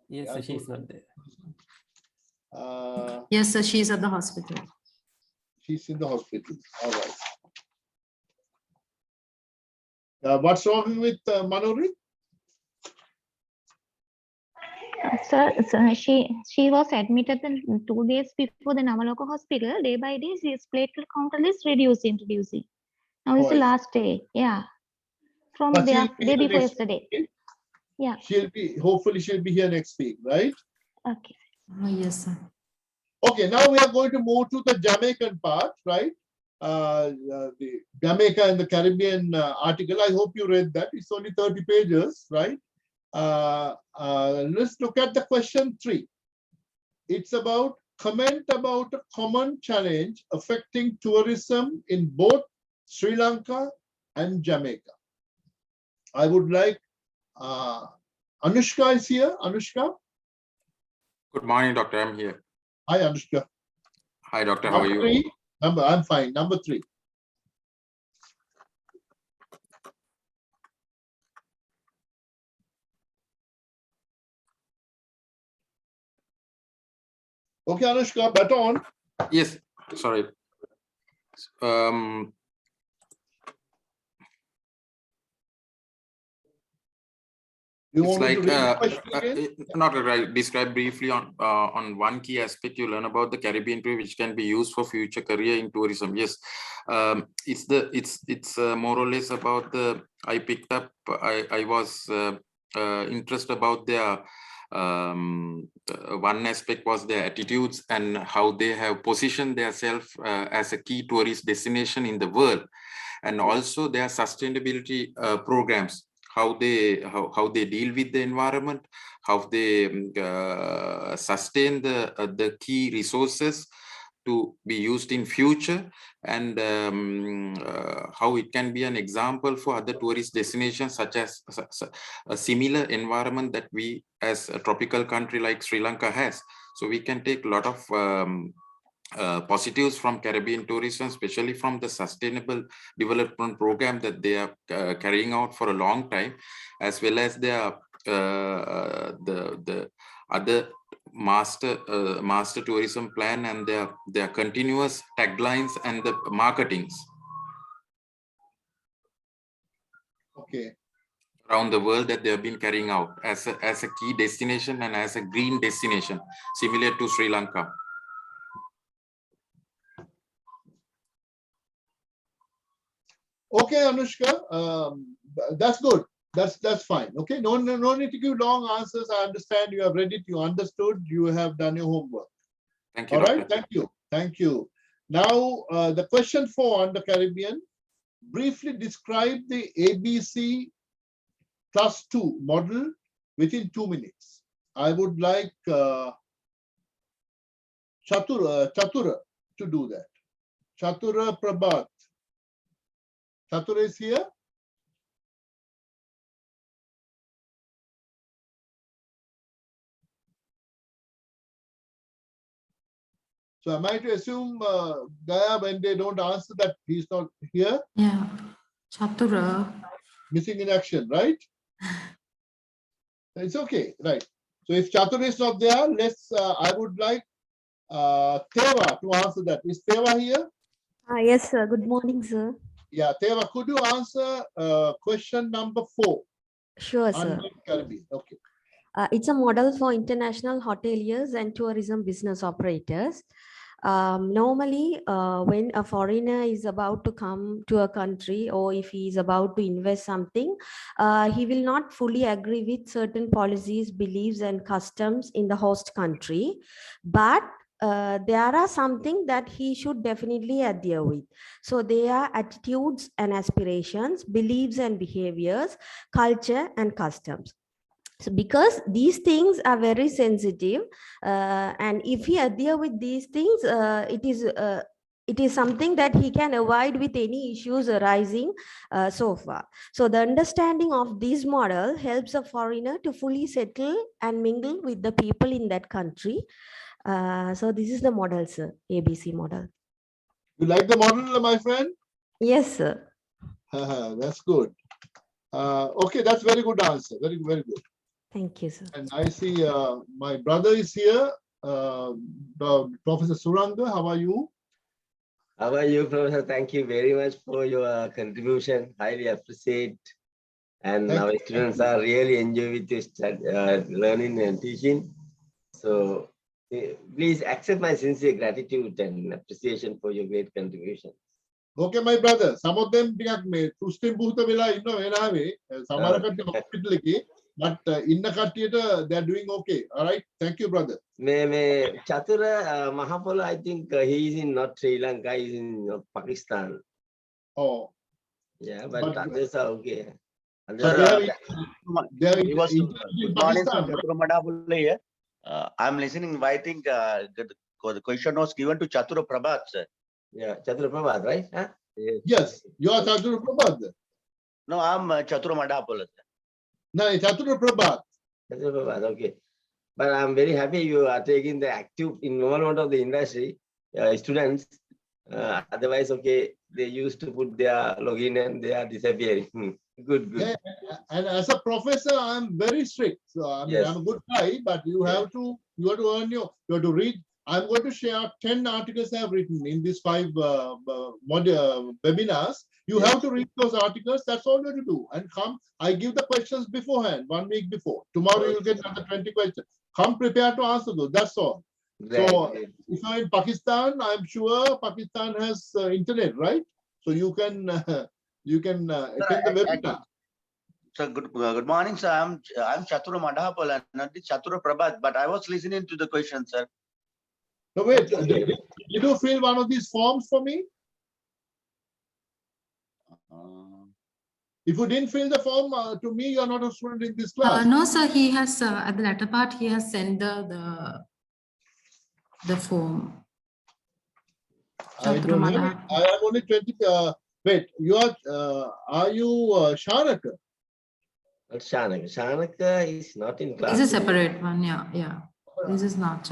Yes, Yeah, she's not there. Yes, sir, she's at the hospital. She's in the hospital. All right. What's wrong with Manori? Sir, she was admitted 2 days before the Navaloka hospital. Day by day, his platelet count is reducing. Now it's the last day. Yeah. From the day before yesterday. Yeah. Hopefully she'll be here next week, right? Okay. Oh, yes, sir. Okay, now we are going to move to the Jamaican part, right? The Jamaica and the Caribbean article. I hope you read that. It's only 30 pages, right? Let's look at the question 3. It's about comment about a common challenge affecting tourism in both Sri Lanka and Jamaica. I would like Anushka is here. Anushka. Good morning, doctor. I'm here. Hi, Anushka. Hi, doctor. How are you? I'm fine. Number 3. Okay, Anushka, baton. Yes, sorry. You it's want like me to read the question again? not right. Describe briefly on one key aspect you learn about the Caribbean trip, which can be used for future career in tourism. Yes, it's more or less about the. I picked up. I was interested about their. One aspect was their attitudes and how they have positioned themselves as a key tourist destination in the world, and also their sustainability programs. How they deal with the environment, how they sustain the key resources to be used in future, and how it can be an example for other tourist destinations, such as a similar environment that we as a tropical country like Sri Lanka has. So we can take a lot of positives from Caribbean tourism, especially from the sustainable development program that they are carrying out for a long time, as well as their the other master tourism plan and their continuous taglines and the marketings. Okay. Around the world that they have been carrying out as a key destination and as a green destination, similar to Sri Lanka. Okay, Anushka, that's good. That's fine. Okay, no need to give long answers. I understand you have read it, you understood, you have done your homework. Thank you. All right, thank you. Now, the question 4 on the Caribbean. Briefly describe the ABC +2 model within 2 minutes. I would like Chatura to do that. Chatura Prabhat. Chatura is here. So am I to assume, Gaya, when they don't answer that he's not here? Yeah, Chatura. Missing in action, right? It's okay, right? So if Chatura is not there, I would like Teva to answer that. Is Teva here? Yes, sir. Good morning, sir. Yeah, Teva, could you answer question number 4? Sure, sir. Caribbean. Okay. It's a model for international hoteliers and tourism business operators. Normally, when a foreigner is about to come to a country, or if he is about to invest something, he will not fully agree with certain policies, beliefs, and customs in the host country. But there are something that he should definitely adhere with. So they are attitudes and aspirations, beliefs and behaviors, culture and customs. So because these things are very sensitive, and if he adhere with these things, it is something that he can avoid with any issues arising so far. So the understanding of this model helps a foreigner to fully settle and mingle with the people in that country. So this is the model, sir, ABC model. You like the model, my friend? Yes, sir. That's good. Okay, that's very good answer. Very, very good. Thank you, sir. And I see my brother is here, Professor Suranga. How are you? How are you, Professor? Thank you very much for your contribution. Highly appreciate. And Thank our you. students are really enjoy with this learning and teaching. So please accept my sincere gratitude and appreciation for your great contribution. Okay, my brother. Some of them Tustim Bhuta Vela, Samara hospital, but in the Katita, they're doing okay. All right. Thank you, brother. Me Chatura Mahapala, I think he is in not Sri Lanka, he is in Pakistan. Oh. Yeah, but others are okay. He was in Pakistan. Here. I'm listening. I think the question was given to Chatura Prabhat, sir. Yeah, Chatura Prabhat, right? Huh? Yes, you are Chatura Prabhat. No, I'm Chatura Madhapala. No, Chatura Prabhat. Chatura Prabhat, okay. But I'm very happy you are taking the active involvement of the industry students. Otherwise, okay, they used to put their login and they are disappearing. Good, good. Yeah, and as a professor, I'm very strict. So I mean, Yes. I'm a good guy, but you have to earn you have to read. I'm going to share 10 articles I have written in these 5 webinars. You have to read those articles. That's all you have to do. And come, I give the questions beforehand, 1 week before. Tomorrow you'll get another 20 questions. Come prepared to answer those. That's all. Right. So if you're in Pakistan, I'm sure Pakistan has internet, right? So you can attend the webinar. So good morning, sir. I'm Chatura Madhapala, not the Chatura Prabhat, but I was listening to the question, sir. No, wait, did you fill one of these forms for me? If you didn't fill the form to me, you're not a student in this class. No, sir, he has, at the latter part, he has sent the form. I don't have it. I have only 20. Wait, you are you Shanaka? But Shanaka is not in class. This is a separate one, yeah. This is not.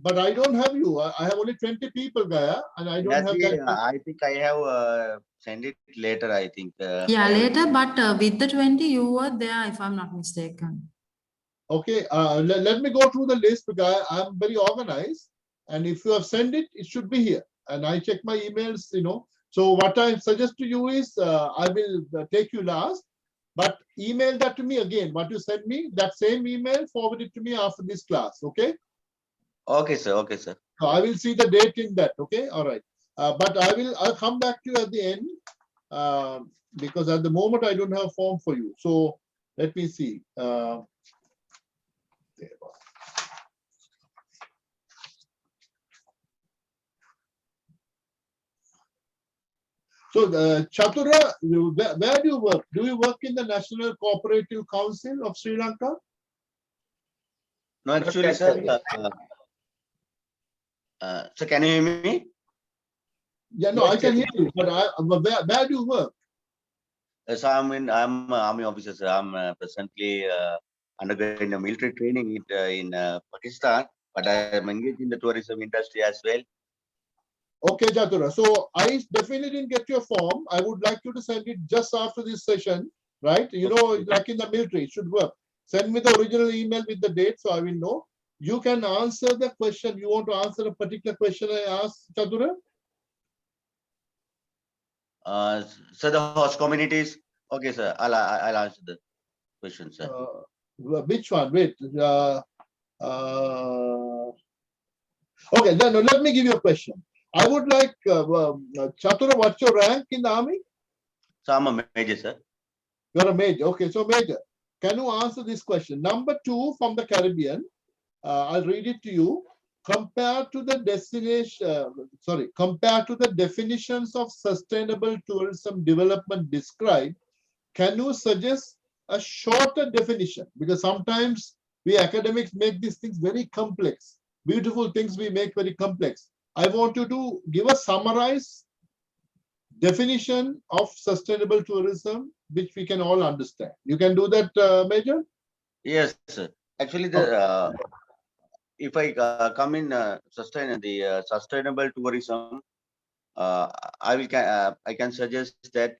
But I don't have you. I have only 20 people, Gaya, and I don't have that. I think I have sent it later, I think. Yeah, later, but with the 20, you were there, if I'm not mistaken. Okay, let me go through the list because I'm very organized. And if you have sent it, it should be here. And I check my emails, So what I suggest to you is I will take you last, but email that to me again. What you send me, that same email, forward it to me after this class. Okay. Okay, sir. Okay, sir. So I will see the date in that. Okay. All right. But I'll come back to you at the end because at the moment I don't have a form for you. So let me see. So Chatura, where do you work? Do you work in the National Cooperative Council of Sri Lanka? No, actually, sir. So can you hear me? Yeah, no, I can hear you. But where do you work? So I'm an army officer. Sir. I'm presently undergoing a military training in Pakistan, but I am engaged in the tourism industry as well. Okay, Chatura. So I definitely didn't get your form. I would like you to send it just after this session, right? Like in the military, it should work. Send me the original email with the date so I will know. You can answer the question. You want to answer a particular question I asked, Chatura? So the host communities. Okay, sir. I'll answer the question, sir. Which one? Wait. Okay, then let me give you a question. I would like, Chatura, what's your rank in the army? So I'm a major, sir. You're a major. Okay, so major. Can you answer this question? Number 2 from the Caribbean. I'll read it to you. Compared to the definitions of sustainable tourism development described, can you suggest a shorter definition? Because sometimes we academics make these things very complex. Beautiful things we make very complex. I want you to give a summarized definition of sustainable tourism, which we can all understand. You can do that, Major? Yes, sir. Actually, if I come in sustainable tourism, I can suggest that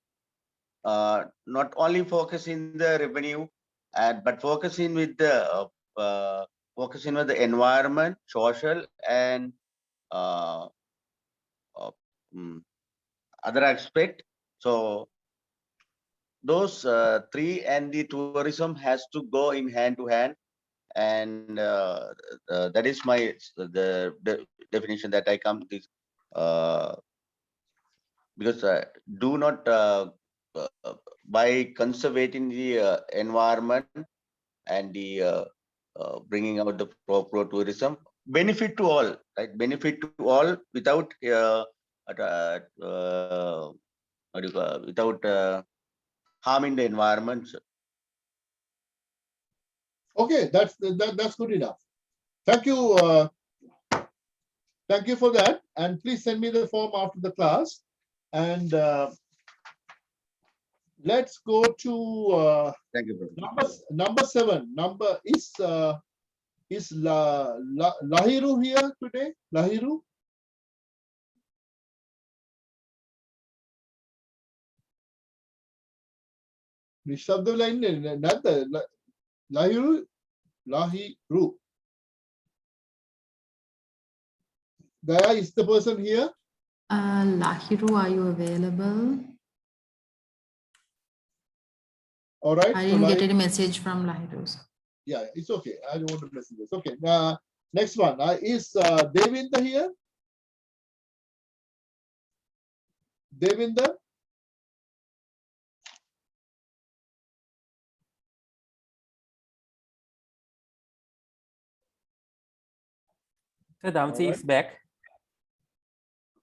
not only focusing the revenue, but focusing with the environment, social, and other aspect. So those three and the tourism has to go in hand to hand, and that is the definition that I come to this. Because do not by conserving the environment and the bringing out the proper tourism, benefit to all, right? Benefit to all without harming the environment. Okay, that's good enough. Thank you. Thank you for that. And please send me the form after the class. And let's go to thank you, number 7. Is Lahiru here today? Lahiru? Lahiru. Gaya, is the person here? Lahiru, are you available? All right. I didn't get any message from Lahiru. Yeah, it's okay. I don't want to message this. Okay. Next one. Is Devinda here? Devinda? So Damsi is back.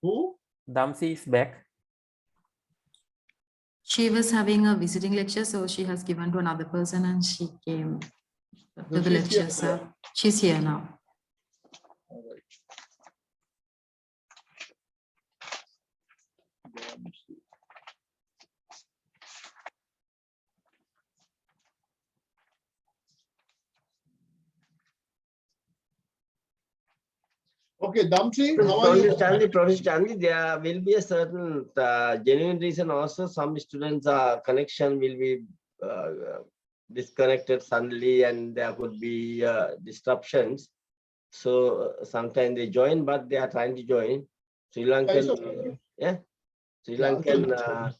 Who? Damsi is back. She was having a visiting lecture, so she has given to another person and she came to the lecture. So she's here now. All right. Okay, Damsi, how are you? Professor Chandi, there will be a certain genuine reason also. Some students' connection will be disconnected suddenly, and there could be disruptions. So sometimes they join, but they are trying to join. Sri Lankan, Sri Lankan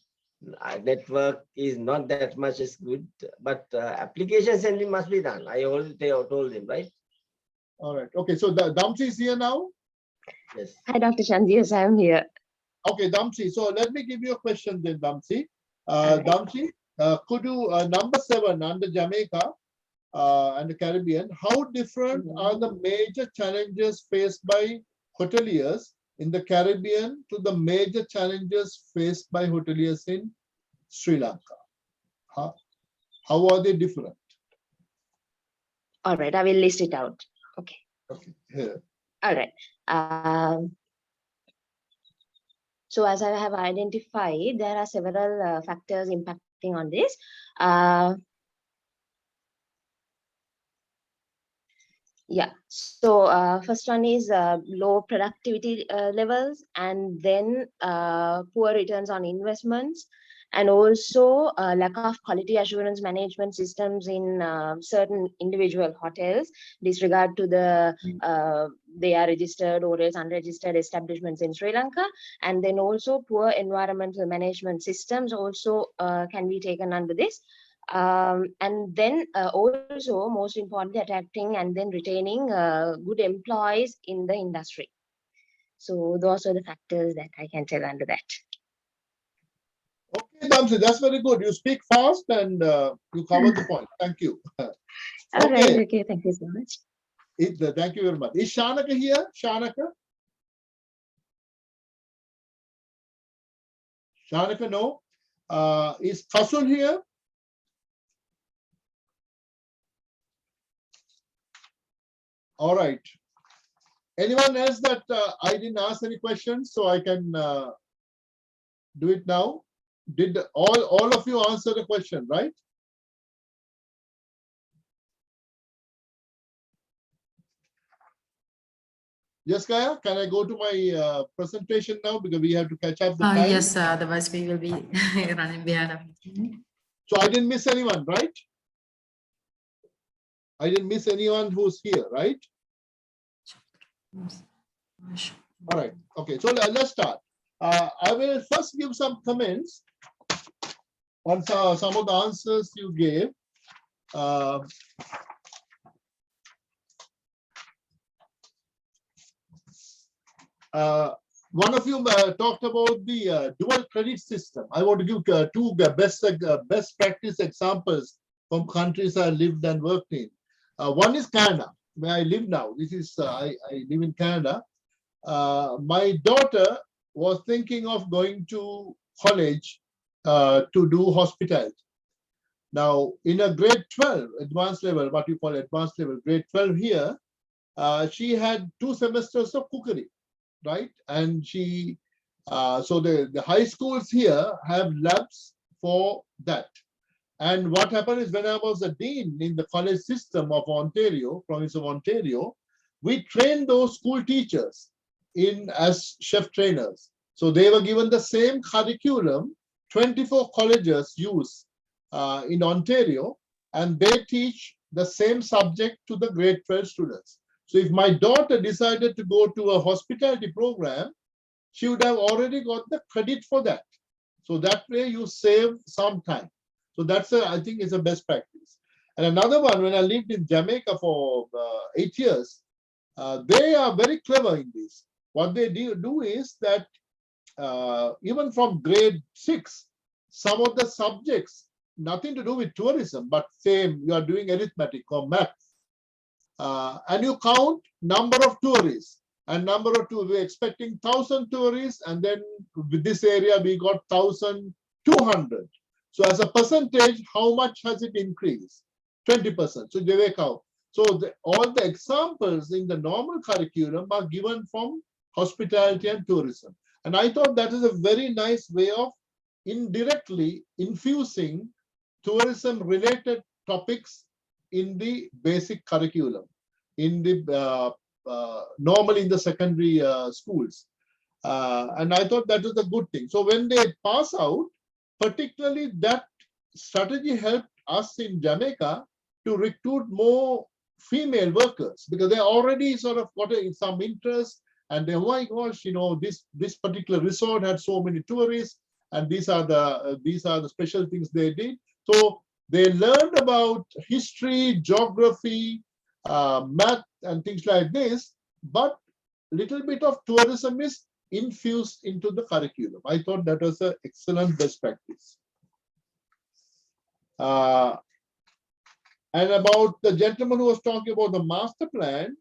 network is not that much as good, but application sending must be done. I already told him, right? All right. Okay. So the Damsi is here now. Yes. Hi, Dr. Chandi. Yes, I am here. Okay, Damsi. So let me give you a question then, Damsi. Damsi, could you number 7 under Jamaica and the Caribbean? How different are the major challenges faced by hoteliers in the Caribbean to the major challenges faced by hoteliers in Sri Lanka? How are they different? All right, I will list it out. Okay. Okay. Here. All right. So as I have identified, there are several factors impacting on this. Yeah, so first one is low productivity levels, and then poor returns on investments, and also lack of quality assurance management systems in certain individual hotels, disregard to the they are registered or else unregistered establishments in Sri Lanka, and then also poor environmental management systems also can be taken under this. And then also, most importantly, attracting and then retaining good employees in the industry. So those are the factors that I can tell under that. Okay, Damsi, that's very good. You speak fast and you cover the point. Thank you. All right. Okay. Thank you so much. Thank you very much. Is Shanaka here? Shanaka? Shanaka, no. Is Fasul here? All right. Anyone else that I didn't ask any questions, so I can do it now? Did all of you answer the question, right? Yes, Kaya, can I go to my presentation now because we have to catch up the time? Yes, sir. Otherwise we will be running behind. So I didn't miss anyone, right? I didn't miss anyone who's here, right? All right. Okay. So let's start. I will first give some comments on some of the answers you gave. One of you talked about the dual credit system. I want to give two best practice examples from countries I lived and worked in. One is Canada, where I live now. This is I live in Canada. My daughter was thinking of going to college to do hospitality. Now, in a grade 12 advanced level, what you call advanced level, grade 12 here, she had 2 semesters of cookery, right? And she, so the high schools here have labs for that. And what happened is when I was a dean in the college system of Ontario, province of Ontario, we trained those school teachers in as chef trainers. So they were given the same curriculum 24 colleges use in Ontario, and they teach the same subject to the grade 12 students. So if my daughter decided to go to a hospitality program, she would have already got the credit for that. So that way you save some time. So that's I think is a best practice. And another one, when I lived in Jamaica for 8 years, they are very clever in this. What they do is that even from grade 6, some of the subjects, nothing to do with tourism, but same, you are doing arithmetic or math. And you count number of tourists and number of tourists. We're expecting 1,000 tourists, and then with this area we got 1,200. So as a percentage, how much has it increased? 20%. So they work out. So all the examples in the normal curriculum are given from hospitality and tourism. And I thought that is a very nice way of indirectly infusing tourism related topics in the basic curriculum, in the normally in the secondary schools. And I thought that was a good thing. So when they pass out, particularly that strategy helped us in Jamaica to recruit more female workers, because they already sort of got some interest, and they, oh my gosh, you know, this particular resort had so many tourists, and these are the special things they did. So they learned about history, geography, math, and things like this, but little bit of tourism is infused into the curriculum. I thought that was an excellent best practice. And about the gentleman who was talking about the master plan,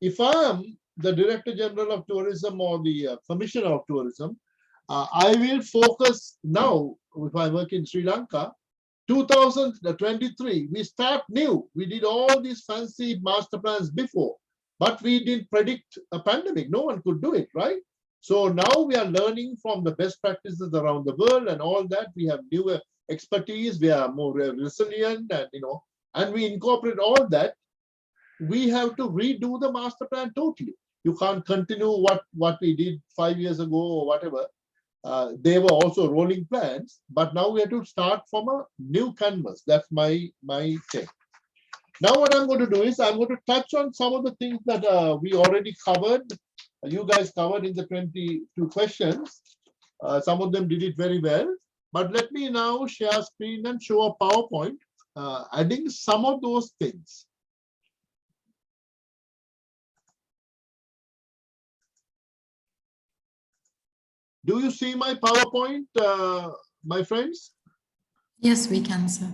if I'm the Director General of Tourism or the Commissioner of Tourism, I will focus now, if I work in Sri Lanka, 2023, we start new. We did all these fancy master plans before, but we didn't predict a pandemic. No one could do it, right? So now we are learning from the best practices around the world and all that. We have newer expertise. We are more resilient, and and we incorporate all that. We have to redo the master plan totally. You can't continue what we did 5 years ago or whatever. They were also rolling plans, but now we have to start from a new canvas. That's my thing. Now what I'm going to do is I'm going to touch on some of the things that we already covered. You guys covered in the 22 questions. Some of them did it very well. But let me now share screen and show a PowerPoint, adding some of those things. Do you see my PowerPoint, my friends? Yes, we can, sir.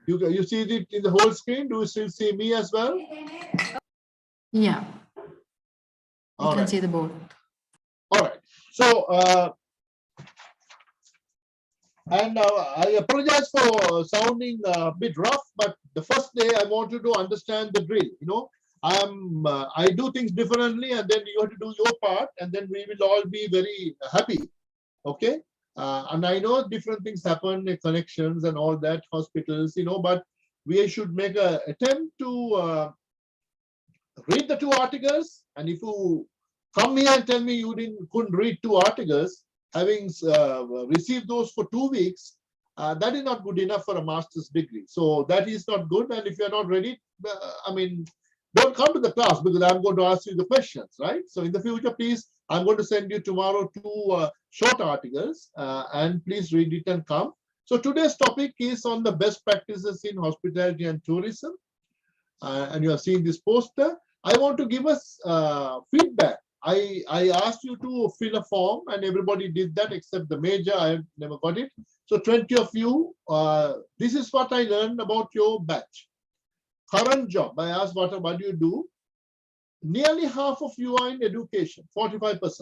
You see it in the whole screen? Do you still see me as well? Yeah, you All can right. see the board. All right. So, and I apologize for sounding a bit rough, but the first day I want you to understand the drill. You know, I do things differently, and then you have to do your part, and then we will all be very happy. Okay. And I know different things happen, connections and all that, hospitals, you know, but we should make an attempt to read the 2 articles. And if you come here and tell me you couldn't read 2 articles, having received those for 2 weeks, that is not good enough for a master's degree. So that is not good. And if you're not ready, I mean, don't come to the class because I'm going to ask you the questions, right? So in the future, please, I'm going to send you tomorrow 2 short articles and please read it and come. So today's topic is on the best practices in hospitality and tourism. And you have seen this poster. I want to give us feedback. I asked you to fill a form and everybody did that except the major. I never got it. So 20 of you, this is what I learned about your batch. Current job, I asked what do you do? Nearly half of you are in education, 45%.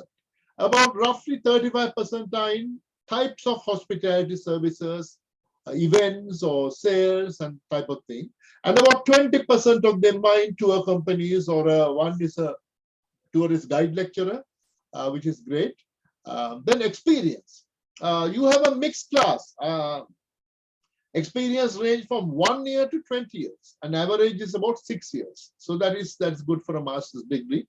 About roughly 35% are in types of hospitality services, events or sales and type of thing. And about 20% of them are in tour companies, or one is a tourist guide lecturer, which is great. Then experience. You have a mixed class. Experience range from 1 year to 20 years. An average is about 6 years. So that's good for a master's degree.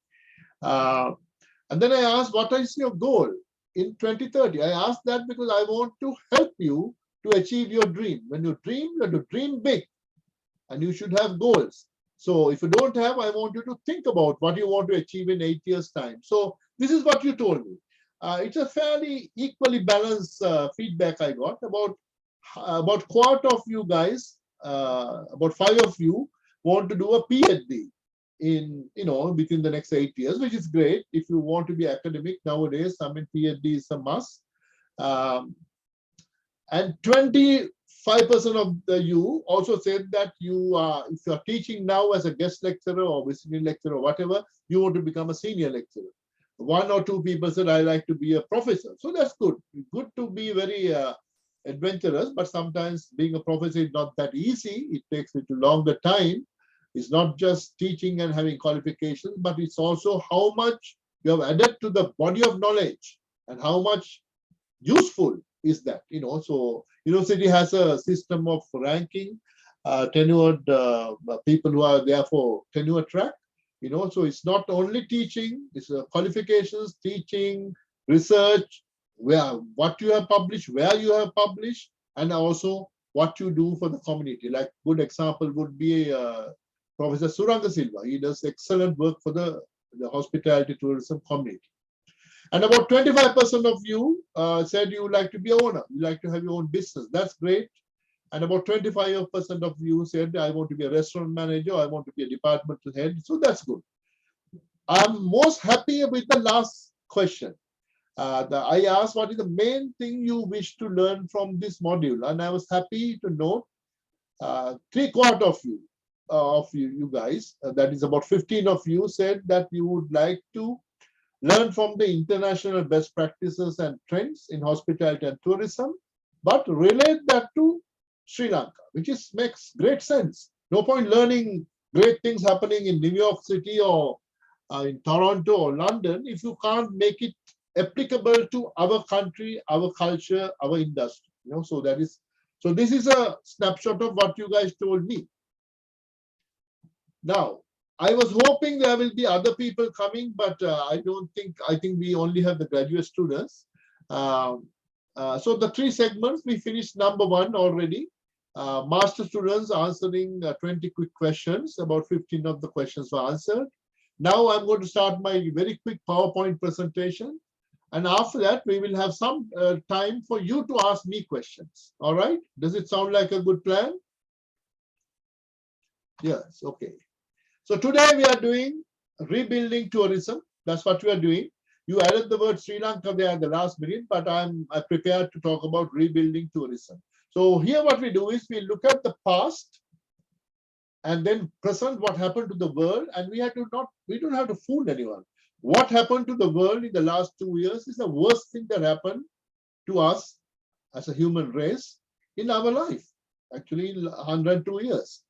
And then I asked, what is your goal in 2030? I asked that because I want to help you to achieve your dream. When you dream, you have to dream big and you should have goals. So if you don't have, I want you to think about what you want to achieve in 8 years' time. So this is what you told me. It's a fairly equally balanced feedback I got. About quarter of you guys, about 5 of you want to do a PhD in, within the next 8 years, which is great. If you want to be academic nowadays, I mean, PhD is a must. And 25% of you also said that you are, if you are teaching now as a guest lecturer or visiting lecturer or whatever, you want to become a senior lecturer. 1 or 2 people said, I like to be a professor. So that's good. Good to be very adventurous, but sometimes being a professor is not that easy. It takes a little longer time. It's not just teaching and having qualifications, but it's also how much you have added to the body of knowledge and how much useful is that. So university has a system of ranking tenured people who are there for tenure track. So it's not only teaching, it's qualifications, teaching, research, what you have published, where you have published, and also what you do for the community. Like good example would be Professor Suranga Silva. He does excellent work for the hospitality tourism community. And about 25% of you said you would like to be an owner. You like to have your own business. That's great. And about 25% of you said, I want to be a restaurant manager. I want to be a departmental head. So that's good. I'm most happy with the last question. I asked, what is the main thing you wish to learn from this module? And I was happy to note 3/4 of you guys, that is about 15 of you, said that you would like to learn from the international best practices and trends in hospitality and tourism, but relate that to Sri Lanka, which makes great sense. No point learning great things happening in New York City or in Toronto or London if you can't make it applicable to our country, our culture, our industry. So this is a snapshot of what you guys told me. Now, I was hoping there will be other people coming, but I think we only have the graduate students. So the 3 segments, we finished number 1 already. Master students answering 20 quick questions. About 15 of the questions were answered. Now I'm going to start my very quick PowerPoint presentation. And after that, we will have some time for you to ask me questions. All right? Does it sound like a good plan? Yes, okay. So today we are doing rebuilding tourism. That's what we are doing. You added the word Sri Lanka there at the last minute, but I'm prepared to talk about rebuilding tourism. So here what we do is we look at the past and then present what happened to the world, and we don't have to fool anyone. What happened to the world in the last 2 years is the worst thing that happened to us as a human race in our life, actually in 102 years.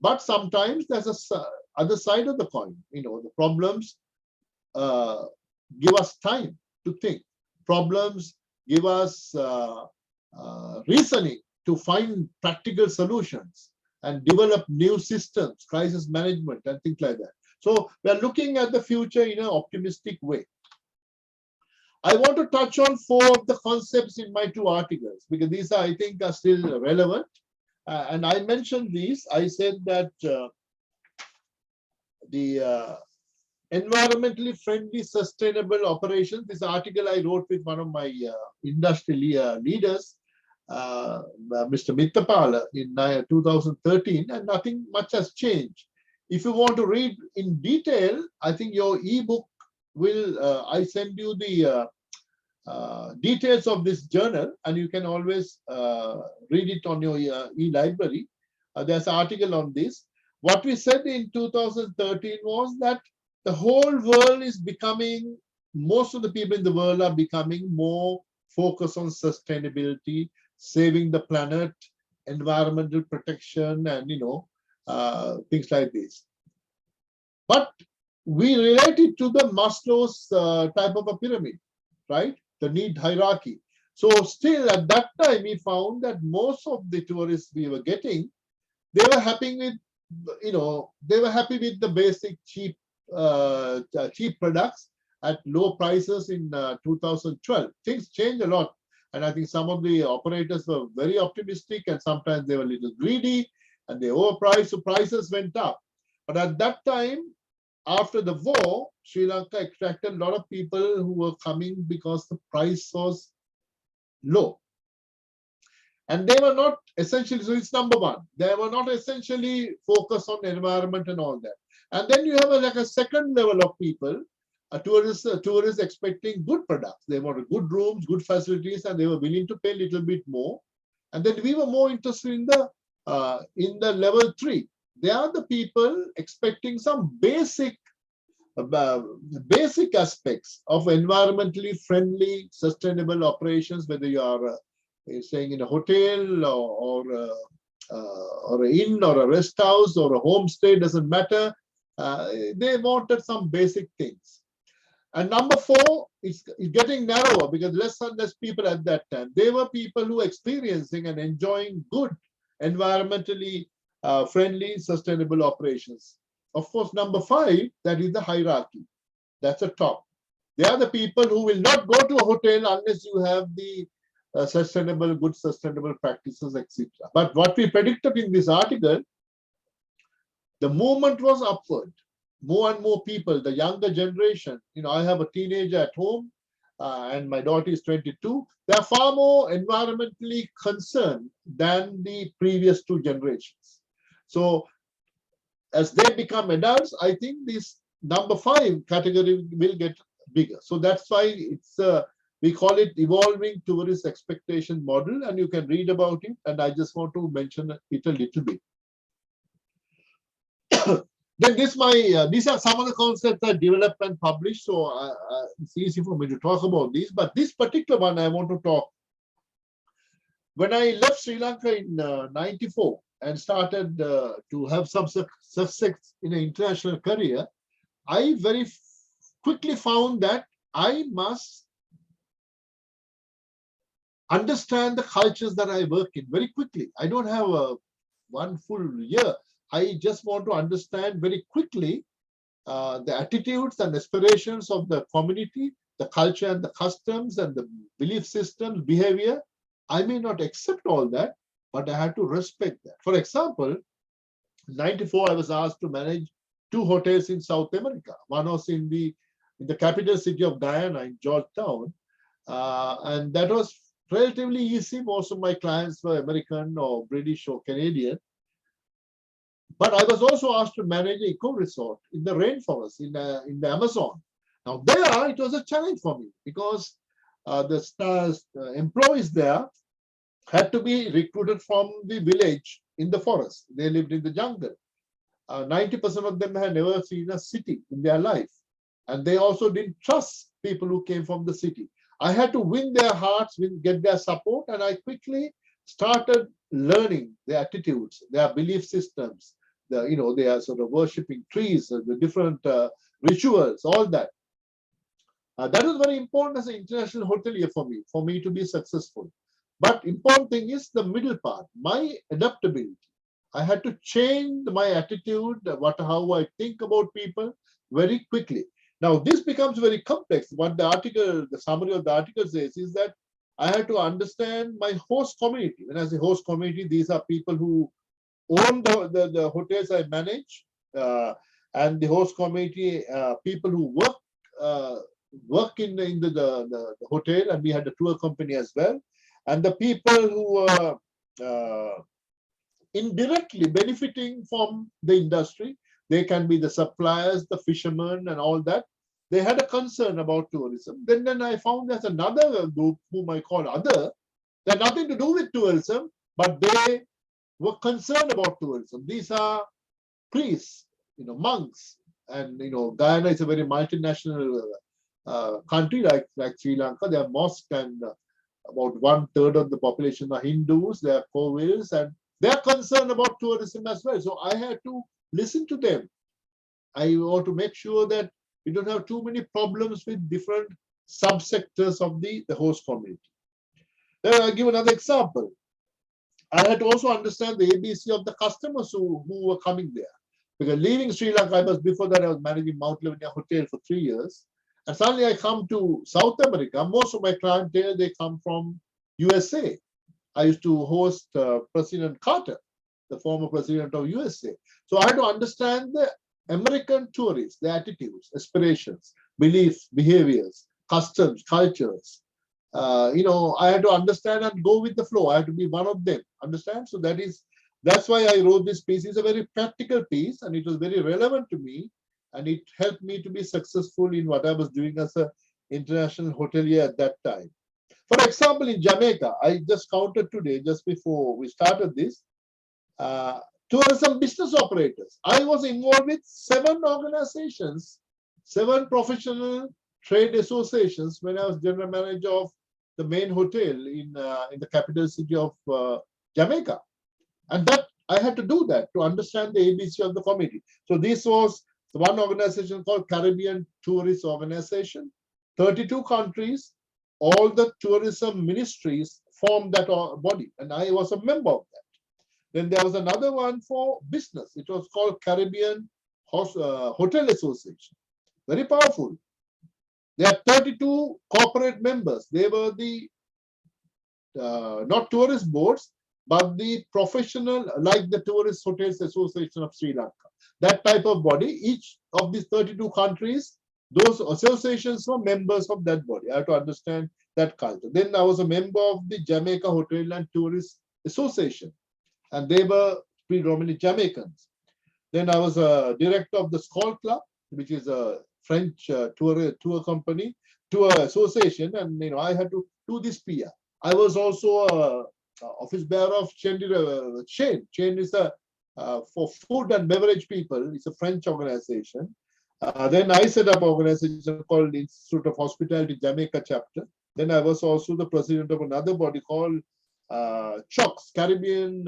But sometimes there's a other side of the coin. The problems give us time to think. Problems give us reasoning to find practical solutions and develop new systems, crisis management and things like that. So we are looking at the future in an optimistic way. I want to touch on 4 of the concepts in my 2 articles, because these I think are still relevant. And I mentioned these. I said that the environmentally friendly, sustainable operations. This article I wrote with one of my industry leaders, Mr. Mittapala, in 2013, and nothing much has changed. If you want to read in detail, I think your ebook will, I send you the details of this journal, and you can always read it on your e-library. There's an article on this. What we said in 2013 was that the whole world is becoming, most of the people in the world are becoming more focused on sustainability, saving the planet, environmental protection, and things like this. But we relate it to the Maslow's type of a pyramid, right? The need hierarchy. So still at that time, we found that most of the tourists we were getting, they were happy with, they were happy with the basic cheap products at low prices in 2012. Things changed a lot. And I think some of the operators were very optimistic, and sometimes they were a little greedy and they overpriced, so prices went up. But at that time, after the war, Sri Lanka attracted a lot of people who were coming because the price was low. And they were not essentially, so it's number 1. They were not essentially focused on environment and all that. And then you have like a second level of people, tourists expecting good products. They wanted good rooms, good facilities, and they were willing to pay a little bit more. And then we were more interested in the level 3. They are the people expecting some basic aspects of environmentally friendly, sustainable operations, whether you are staying in a hotel or an inn or a rest house or a homestay, doesn't matter. They wanted some basic things. And number 4 is getting narrower, because less and less people at that time. They were people who were experiencing and enjoying good, environmentally friendly, sustainable operations. Of course, number 5, that is the hierarchy. That's the top. They are the people who will not go to a hotel unless you have the good sustainable practices, etc. But what we predicted in this article, the movement was upward. More and more people, the younger generation, I have a teenager at home and my daughter is 22. They are far more environmentally concerned than the previous 2 generations. So as they become adults, I think this number 5 category will get bigger. So that's why it's we call it evolving tourist expectation model, and you can read about it. And I just want to mention it a little bit. Then these are some of the concepts I developed and published, so it's easy for me to talk about these. But this particular one I want to talk. When I left Sri Lanka in '94 and started to have some success in an international career, I very quickly found that I must understand the cultures that I work in very quickly. I don't have one full year. I just want to understand very quickly the attitudes and aspirations of the community, the culture and the customs and the belief systems, behavior. I may not accept all that, but I have to respect that. For example, in '94, I was asked to manage 2 hotels in South America. One was in the capital city of Guyana in Georgetown, and that was relatively easy. Most of my clients were American or British or Canadian. But I was also asked to manage an eco resort in the rainforest in the Amazon. Now there, it was a challenge for me, because the employees there had to be recruited from the village in the forest. They lived in the jungle. 90% of them had never seen a city in their life. And they also didn't trust people who came from the city. I had to win their hearts, get their support, and I quickly started learning their attitudes, their belief systems. They are sort of worshipping trees, the different rituals, all that. That was very important as an international hotelier for me to be successful. But important thing is the middle part, my adaptability. I had to change my attitude, how I think about people very quickly. Now, this becomes very complex. What the summary of the article says is that I had to understand my host community. When I say host community, these are people who own the hotels I manage, and the host community, people who work in the hotel, and we had a tour company as well, and the people who are indirectly benefiting from the industry. They can be the suppliers, the fishermen, and all that. They had a concern about tourism. Then I found there's another group whom I call other. They had nothing to do with tourism, but they were concerned about tourism. These are priests, monks, and Guyana is a very multinational country like Sri Lanka. There are mosques, and about 1/3 of the population are Hindus. There are Koils, and they are concerned about tourism as well. So I had to listen to them. I want to make sure that we don't have too many problems with different subsectors of the host community. Then I'll give another example. I had to also understand the ABC of the customers who were coming there. Because leaving Sri Lanka, before that I was managing Mount Lavinia Hotel for 3 years. And suddenly I come to South America. Most of my clientele, they come from USA. I used to host President Carter, the former president of USA. So I had to understand the American tourists, their attitudes, aspirations, beliefs, behaviors, customs, cultures. I had to understand and go with the flow. I had to be one of them. Understand? So that's why I wrote this piece. It's a very practical piece, and it was very relevant to me, and it helped me to be successful in what I was doing as an international hotelier at that time. For example, in Jamaica, I just counted today, just before we started this, tourism business operators. I was involved with 7 organizations, 7 professional trade associations when I was general manager of the main hotel in the capital city of Jamaica. And that I had to do that to understand the ABC of the committee. So this was one organization called Caribbean Tourist Organization, 32 countries, all the tourism ministries formed that body, and I was a member of that. Then there was another one for business. It was called Caribbean Hotel Association. Very powerful. There are 32 corporate members. They were the not tourist boards, but the professional, like the Tourist Hotels Association of Sri Lanka. That type of body. Each of these 32 countries, those associations were members of that body. I have to understand that culture. Then I was a member of the Jamaica Hotel and Tourist Association, and they were predominantly Jamaicans. Then I was a director of the Skoll Club, which is a French tour company, tour association, and I had to do this PR. I was also a office bearer of Chandi Chain. Chain is for food and beverage people. It's a French organization. Then I set up an organization called Institute of Hospitality Jamaica chapter. Then I was also the president of another body called CHOCS, Caribbean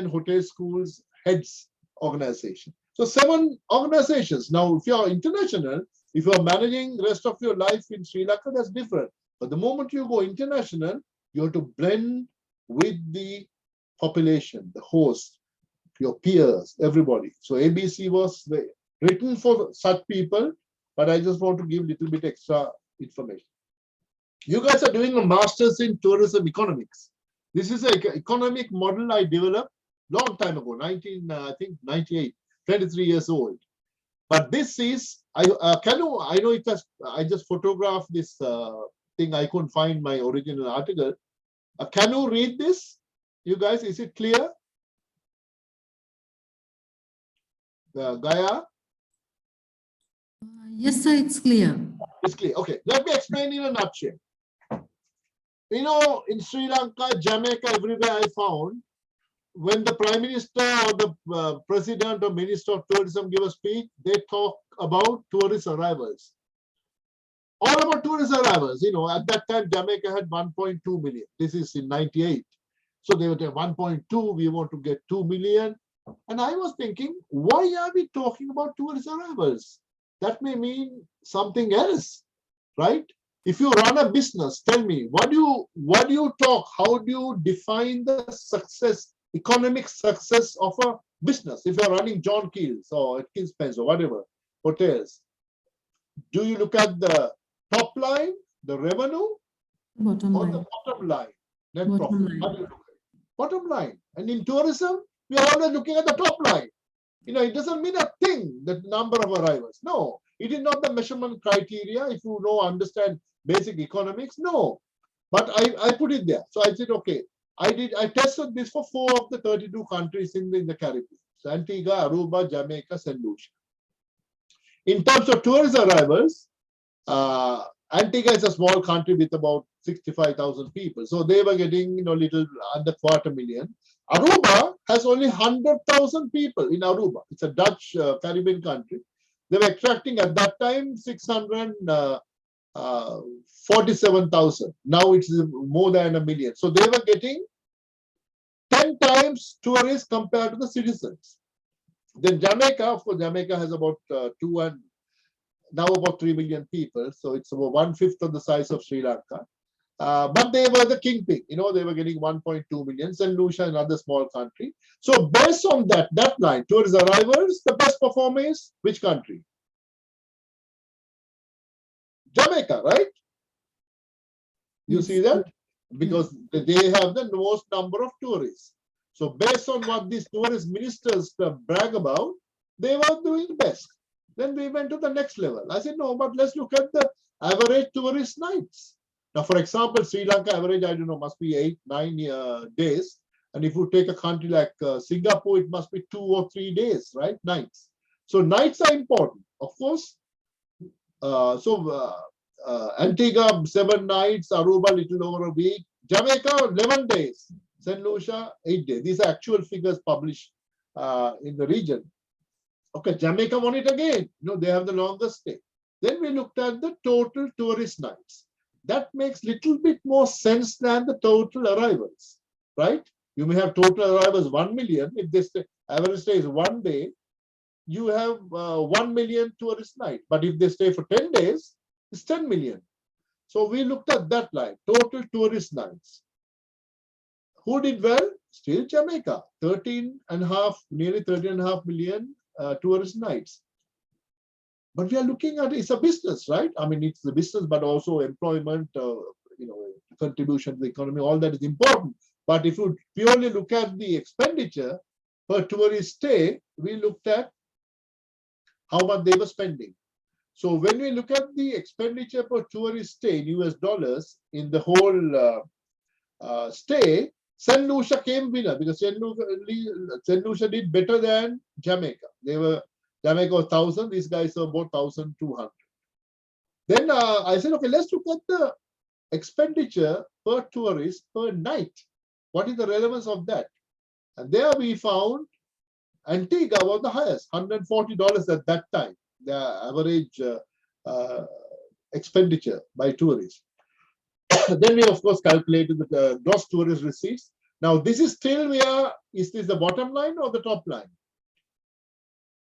Hotel Schools Heads Organization. So 7 organizations. Now, if you are international, if you are managing the rest of your life in Sri Lanka, that's different. But the moment you go international, you have to blend with the population, the host, your peers, everybody. So ABC was written for such people, but I just want to give a little bit extra information. You guys are doing a master's in tourism economics. This is an economic model I developed long time ago, I think 98, 23 years old. But this is, I know it has, I just photographed this thing. I couldn't find my original article. Can you read this? You guys, is it clear? Gaya? Yes, sir, it's clear. It's clear. Okay, let me explain in a nutshell. In Sri Lanka, Jamaica, everywhere I found, when the Prime Minister or the President or Minister of Tourism give a speech, they talk about tourist arrivals. All about tourist arrivals. You know, at that time, Jamaica had 1.2 million. This is in 98. So they were 1.2, we want to get 2 million. And I was thinking, why are we talking about tourist arrivals? That may mean something else, right? If you run a business, tell me, what do you talk? How do you define the success, economic success of a business? If you're running John Keel's or Atkins Spence or whatever, hotels, do you look at the top line, the revenue, Bottom or line. the bottom line, net Bottom profit? line. How do you look at it? Bottom line. And in tourism, we are always looking at the top line. You know, it doesn't mean a thing, the number of arrivals. No, it is not the measurement criteria. If you understand basic economics, no. But I put it there. So I said, okay, I tested this for 4 of the 32 countries in the Caribbean. So Antigua, Aruba, Jamaica, St. Lucia. In terms of tourist arrivals, Antigua is a small country with about 65,000 people. So they were getting, little under 250,000. Aruba has only 100,000 people in Aruba. It's a Dutch Caribbean country. They were attracting at that time 647,000. Now it's more than 1 million. So they were getting 10 times tourists compared to the citizens. Then Jamaica, of course, Jamaica has about now about 3 million people. So it's about 1/5 of the size of Sri Lanka. But they were the kingpin. They were getting 1.2 million. St. Lucia, another small country. So based on that line, tourist arrivals, the best performer is which country? Jamaica, right? You see that? Because they have the most number of tourists. So based on what these tourist ministers brag about, they were doing best. Then we went to the next level. I said, no, but let's look at the average tourist nights. Now, for example, Sri Lanka average, I don't know, must be 8-9 days. And if you take a country like Singapore, it must be 2 or 3 days, right? Nights. So nights are important, of course. Antigua, 7 nights, Aruba, little over a week. Jamaica, 11 days. St. Lucia, 8 days. These are actual figures published in the region. Okay, Jamaica won it again. They have the longest stay. Then we looked at the total tourist nights. That makes little bit more sense than the total arrivals, right? You may have total arrivals 1 million. If this average stay is 1 day, you have 1 million tourist night. But if they stay for 10 days, it's 10 million. So we looked at that line, total tourist nights. Who did well? Still Jamaica, 13.5, nearly 13.5 million tourist nights. But we are looking at it's a business, right? I mean, it's a business, but also employment, contribution to the economy, all that is important. But if you purely look at the expenditure per tourist stay, we looked at how much they were spending. So when we look at the expenditure per tourist stay in US dollars in the whole stay, St. Lucia came winner because St. Lucia did better than Jamaica. Jamaica was 1,000, these guys were about 1,200. Then I said, okay, let's look at the expenditure per tourist per night. What is the relevance of that? And there we found Antigua was the highest, $140 at that time, the average expenditure by tourists. Then we, of course, calculated the gross tourist receipts. Now, this is still is this the bottom line or the top line?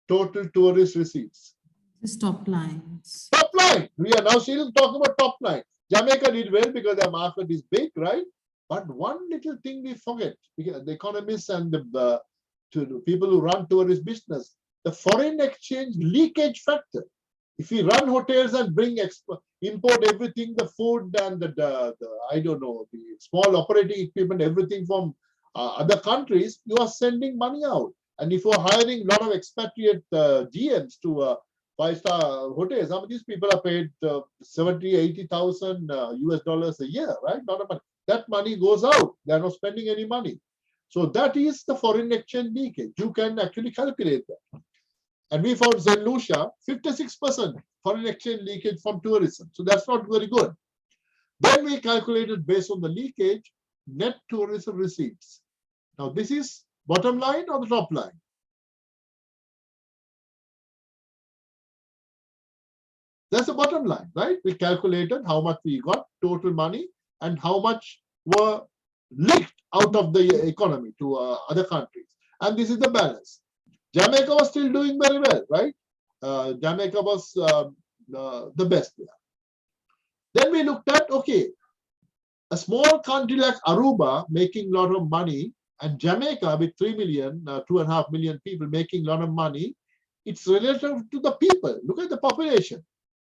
Total tourist receipts. This top lines. Top line. We are now still talking about top line. Jamaica did well because their market is big, right? But one little thing we forget, the economists and the people who run tourist business, the foreign exchange leakage factor. If we run hotels and import everything, the food and the small operating equipment, everything from other countries, you are sending money out. And if you're hiring a lot of expatriate GMs to 5-star hotels, some of these people are paid 70,000-80,000 US dollars a year, right? Not a money. That money goes out. They're not spending any money. So that is the foreign exchange leakage. You can actually calculate that. And we found St. Lucia, 56% foreign exchange leakage from tourism. So that's not very good. Then we calculated based on the leakage, net tourism receipts. Now this is Bottom line or the top line? That's the bottom line, right? We calculated how much we got total money and how much were leaked out of the economy to other countries. And this is the balance. Jamaica was still doing very well, right? Jamaica was the best there. Then we looked at, okay, a small country like Aruba making a lot of money, and Jamaica with 3 million, 2.5 million people making a lot of money, it's relative to the people. Look at the population,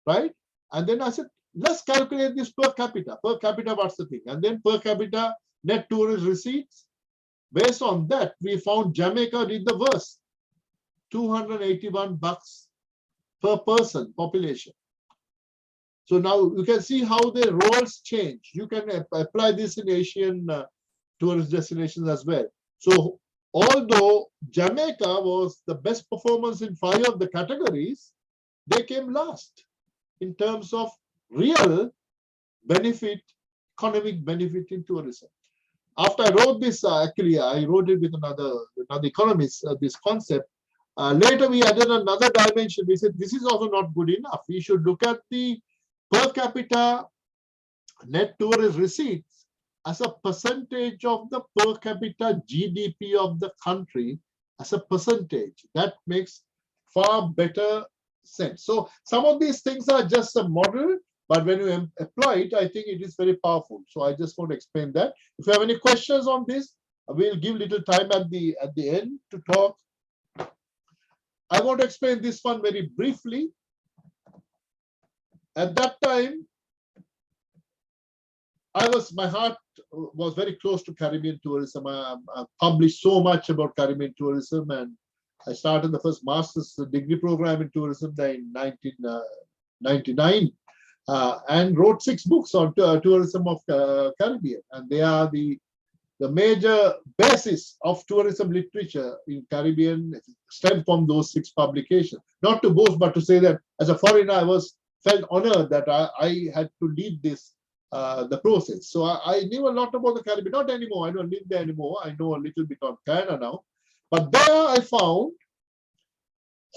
right? And then I said, let's calculate this per capita. Per capita, what's the thing? And then per capita net tourist receipts. Based on that, we found Jamaica did the worst. $281 per person population. So now you can see how the roles change. You can apply this in Asian tourist destinations as well. So although Jamaica was the best performance in 5 of the categories, they came last in terms of real benefit, economic benefit in tourism. After I wrote this, actually, I wrote it with another economist, this concept. Later, we added another dimension. We said, this is also not good enough. We should look at the per capita net tourist receipts as a percentage of the per capita GDP of the country as a percentage. That makes far better sense. So some of these things are just a model, but when you apply it, I think it is very powerful. So I just want to explain that. If you have any questions on this, we'll give little time at the end to talk. I want to explain this one very briefly. At that time, my heart was very close to Caribbean tourism. I published so much about Caribbean tourism, and I started the first master's degree program in tourism in 1999, and wrote 6 books on tourism of Caribbean, and they are the major basis of tourism literature in Caribbean stem from those 6 publications. Not to boast, but to say that as a foreigner, I felt honored that I had to lead this the process. So I knew a lot about the Caribbean. Not anymore. I don't live there anymore. I know a little bit of Canada now. But there I found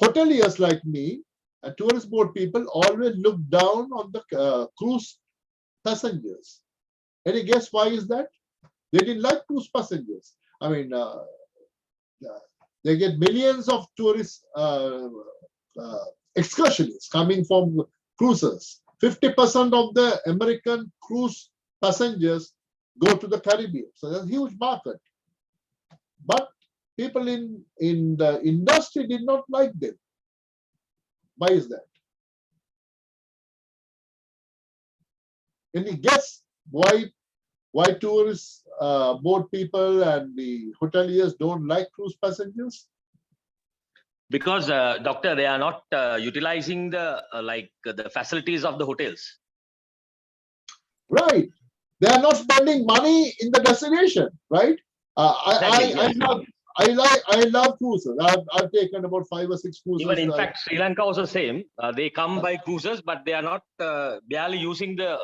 hoteliers like me and tourist board people always look down on the cruise passengers. Any guess why is that? They didn't like cruise passengers. I mean, they get millions of tourist excursionists coming from cruisers. 50% of the American cruise passengers go to the Caribbean. So that's a huge market. But people in the industry did not like them. Why is that? Any guess why tourists, boat people and the hoteliers don't like cruise passengers? Because, doctor, they are not utilizing the the facilities of the hotels. Right. They are not spending money in the destination, right? I love cruises. I've taken about 5 or 6 cruises. Even in fact, Sri Lanka was the same. They come by cruises, but they are not barely using the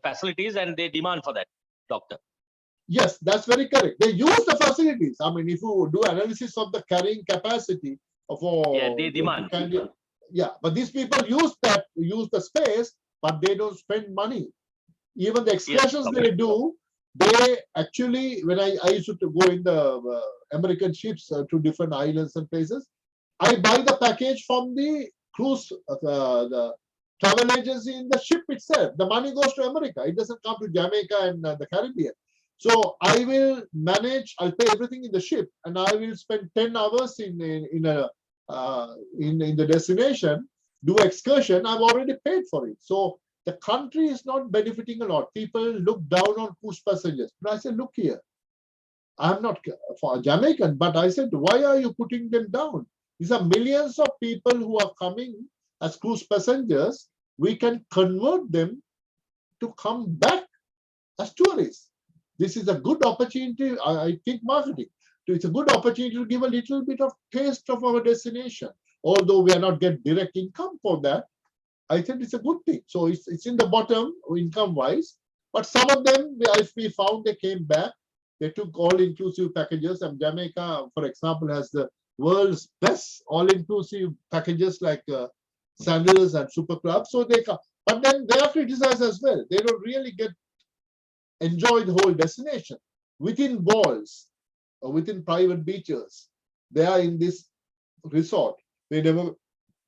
facilities, and they demand for that, doctor. Yes, that's very correct. They use the facilities. I mean, if you do analysis of the carrying capacity of they demand. Yeah, but these people use the space, but they don't spend money. Even the excursions they do, they actually, when I used to go in the American ships to different islands and places, I buy the package from the cruise, the travel agency in the ship itself. The money goes to America. It doesn't come to Jamaica and the Caribbean. So I will manage, I'll pay everything in the ship, and I will spend 10 hours in the destination, do excursion. I've already paid for it. So the country is not benefiting a lot. People look down on cruise passengers. But I said, look here, I'm not for Jamaican, but I said, why are you putting them down? These are millions of people who are coming as cruise passengers. We can convert them to come back as tourists. This is a good opportunity, I think, marketing. It's a good opportunity to give a little bit of taste of our destination. Although we are not getting direct income for that, I think it's a good thing. So it's in the bottom income-wise. But some of them, we found they came back They took all-inclusive packages, and Jamaica, for example, has the world's best all-inclusive packages like Sandals and Super Club. So they come, but then they are criticized as well. They don't really enjoy the whole destination within walls or within private beaches. They are in this resort. They never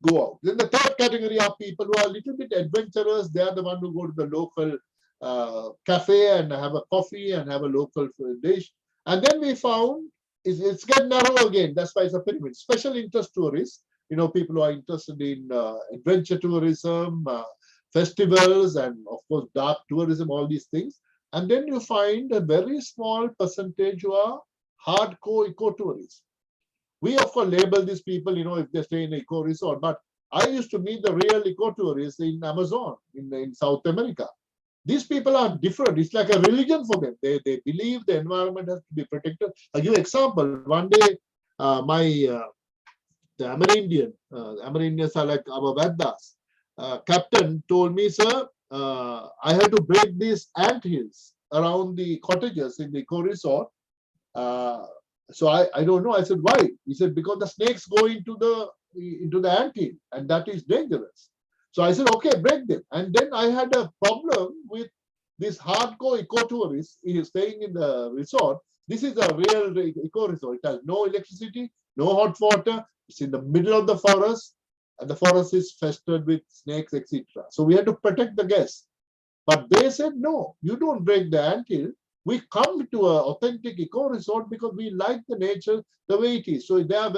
go out. Then the third category are people who are a little bit adventurous. They are the one who go to the local cafe and have a coffee and have a local dish. And then we found it's getting narrow again. That's why it's a pyramid. Special interest tourists, people who are interested in adventure tourism, festivals, and of course dark tourism, all these things. And then you find a very small percentage who are hardcore eco-tourists. We of course label these people, if they stay in an eco resort, but I used to meet the real eco-tourists in Amazon, in South America. These people are different. It's like a religion for them. They believe the environment has to be protected. I'll give you an example. One day, the Amerindians are like our Vedas. Captain told me, sir, I had to break these ant hills around the cottages in the eco resort. So I don't know. I said, why? He said, because the snakes go into the anthill, and that is dangerous. So I said, okay, break them. And then I had a problem with this hardcore eco-tourist. He is staying in the resort. This is a real eco resort. It has no electricity, no hot water. It's in the middle of the forest, and the forest is festered with snakes, etc. So we had to protect the guests. But they said, no, you don't break the anthill. We come to an authentic eco resort because we like the nature the way it is. So they are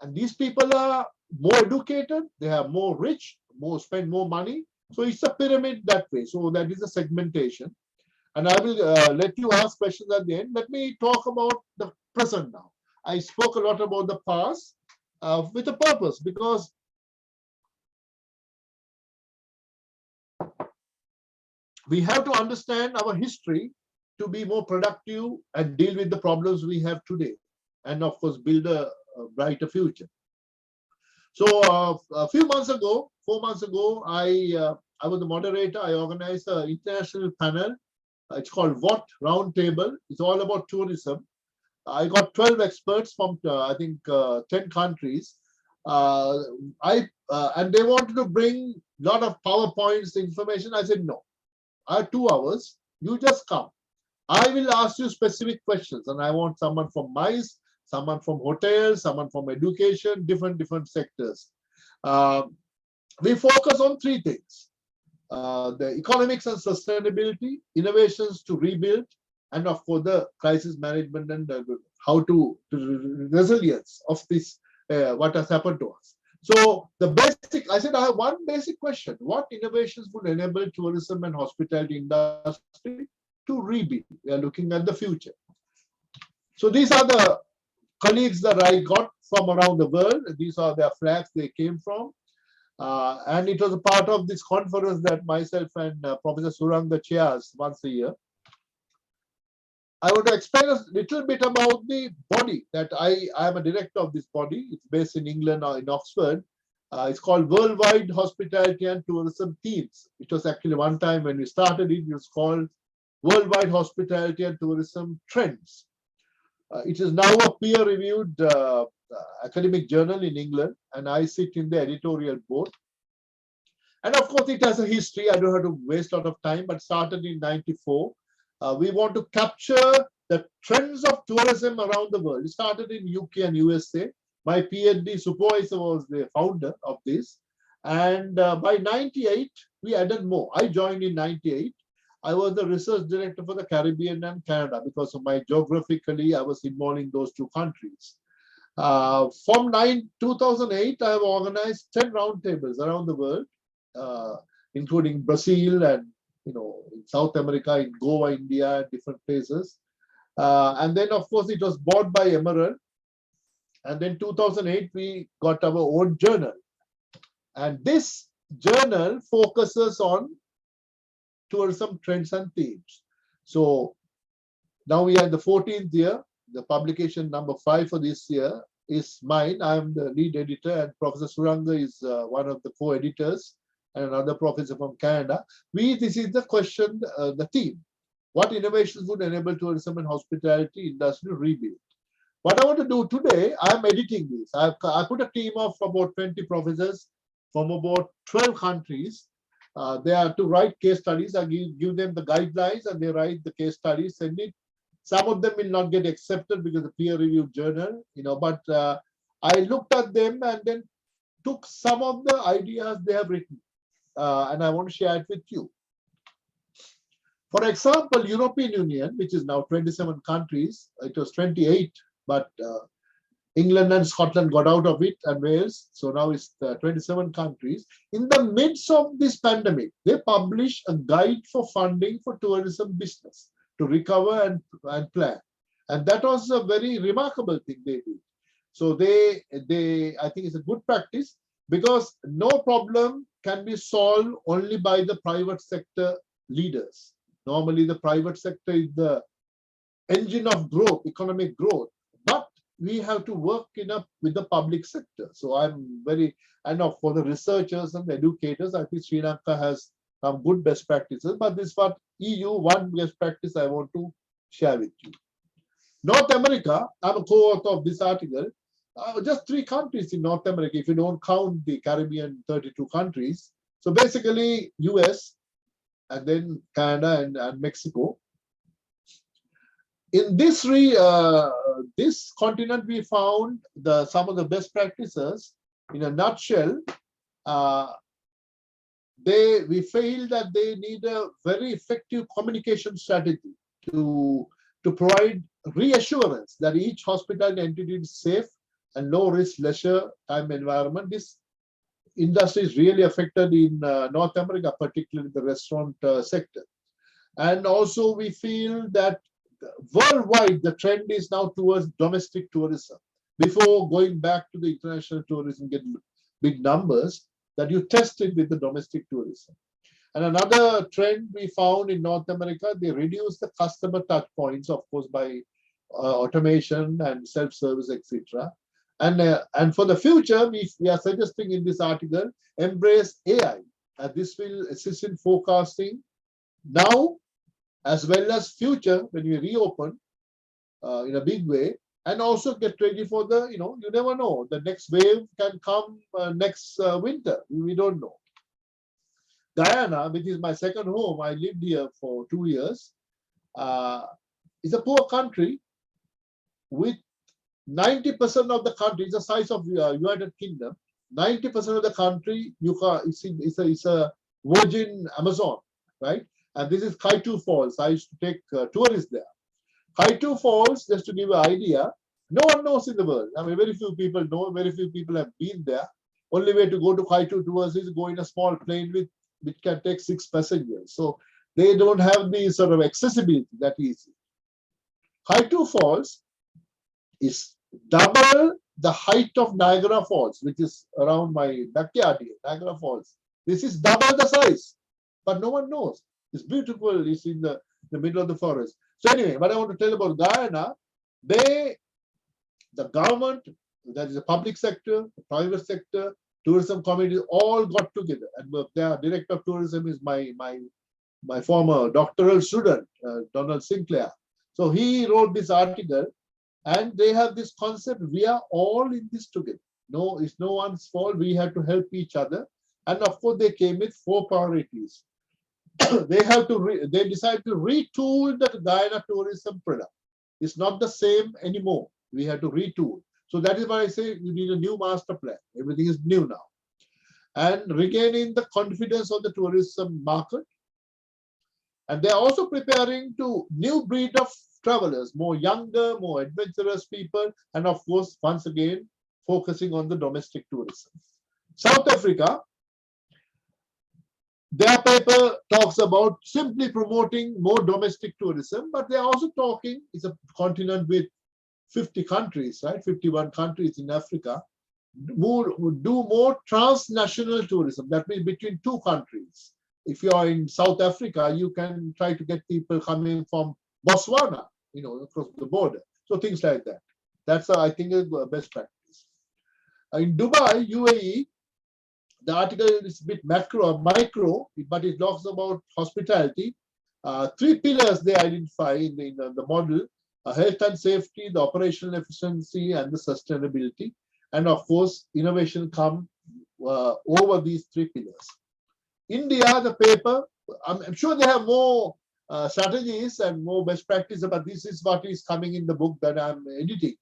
and these people are more educated, they are more rich, spend more money. So it's a pyramid that way. So that is a segmentation. And I will let you ask questions at the end. Let me talk about the present now. I spoke a lot about the past with a purpose, because we have to understand our history to be more productive and deal with the problems we have today, and of course build a brighter future. So a few months ago, 4 months ago, I was the moderator. I organized an international panel. It's called WOT Roundtable. It's all about tourism. I got 12 experts from I think 10 countries. And they wanted to bring a lot of PowerPoints, information. I said no. I have 2 hours. You just come. I will ask you specific questions, and I want someone from MICE, someone from hotels, someone from education, different sectors. We focus on 3 things: the economics and sustainability, innovations to rebuild, and of course the crisis management and how to resilience of this what has happened to us. So the basic, I said I have one basic question: what innovations would enable tourism and hospitality industry to rebuild? We are looking at the future. So these are the colleagues that I got from around the world. These are their flags they came from. And it was a part of this conference that myself and Professor Suranga chairs once a year. I want to explain a little bit about the body that I am a director of this body. It's based in England or in Oxford. It's called Worldwide Hospitality and Tourism Themes. It was actually one time when we started it was called Worldwide Hospitality and Tourism Trends. It is now a peer-reviewed academic journal in England, and I sit in the editorial board. And of course, it has a history. I don't have to waste a lot of time, but started in '94. We want to capture the trends of tourism around the world. It started in UK and USA. My PhD supervisor was the founder of this. And by '98, we added more. I joined in '98. I was the research director for the Caribbean and Canada because of my geographically, I was involved in those 2 countries. From 2008, I have organized 10 roundtables around the world, including Brazil and in South America, in Goa, India, different places. And then, of course, it was bought by Emerald. And then 2008, we got our own journal. And this journal focuses on tourism trends and themes. So now we are in the 14th year. The publication number 5 for this year is mine. I'm the lead editor, and Professor Suranga is one of the co-editors, and another professor from Canada. This is the question, the theme. what innovations would enable tourism and hospitality industry to rebuild? What I want to do today, I'm editing this. I put a team of about 20 professors from about 12 countries. They are to write case studies. I give them the guidelines and they write the case studies, send it. Some of them will not get accepted because of peer-reviewed journal, but I looked at them and then took some of the ideas they have written, and I want to share it with you. For example, European Union, which is now 27 countries, it was 28, but England and Scotland got out of it and Wales. So now it's 27 countries. In the midst of this pandemic, they published a guide for funding for tourism business to recover and plan. And that was a very remarkable thing they did. So I think it's a good practice because no problem can be solved only by the private sector leaders. Normally the private sector is the engine of growth, economic growth, but we have to work with the public sector. So I'm for the researchers and the educators, I think Sri Lanka has some good best practices, but this is what EU, one best practice I want to share with you. North America, I'm a co-author of this article, just 3 countries in North America, if you don't count the Caribbean 32 countries. So basically US, and then Canada and Mexico. In this continent, we found some of the best practices. In a nutshell, we feel that they need a very effective communication strategy to provide reassurance that each hospital entity is safe and low risk leisure time environment. This industry is really affected in North America, particularly the restaurant sector. And also we feel that worldwide, the trend is now towards domestic tourism. Before going back to the international tourism, get big numbers, that you test it with the domestic tourism. And another trend we found in North America, they reduce the customer touch points, of course, by automation and self-service, etc. And for the future, we are suggesting in this article, embrace AI. And this will assist in forecasting now as well as future when we reopen in a big way, and also get ready for the, you never know, the next wave can come next winter. We don't know. Guyana, which is my second home, I lived here for 2 years, is a poor country with 90% of the country, it's the size of United Kingdom. 90% of the country, it's a virgin Amazon, right? And this is Kaitu Falls. I used to take tourists there. Kaitu Falls, just to give you an idea, no one knows in the world. I mean, very few people know, very few people have been there. Only way to go to Kaitu tours is go in a small plane which can take 6 passengers. So they don't have the sort of accessibility that easy. Kaitu Falls is double the height of Niagara Falls, which is around my backyard here, Niagara Falls. This is double the size, but no one knows. It's beautiful. It's in the middle of the forest. So anyway, what I want to tell about Guyana, the government, that is the public sector, the private sector, tourism communities all got together. And their director of tourism is my former doctoral student, Donald Sinclair. So he wrote this article. And they have this concept, we are all in this together. No, it's no one's fault. We have to help each other. And of course, they came with 4 priorities. They decided to retool the Guyana tourism product. It's not the same anymore. We have to retool. So that is why I say we need a new master plan. Everything is new now. And regaining the confidence of the tourism market. And they're also preparing to new breed of travelers, more younger, more adventurous people, and of course, once again, focusing on the domestic tourism. South Africa, their paper talks about simply promoting more domestic tourism, but they're also talking, it's a continent with 50 countries, right? 51 countries in Africa, do more transnational tourism, that means between 2 countries. If you are in South Africa, you can try to get people coming from Botswana, across the border. So things like that. That's, I think, is the best practice. In Dubai, UAE, the article is a bit micro, but it talks about hospitality. Three pillars they identify in the model: health and safety, the operational efficiency, and the sustainability. And of course, innovation comes over these three pillars. India, the paper, I'm sure they have more strategies and more best practices, but this is what is coming in the book that I'm editing.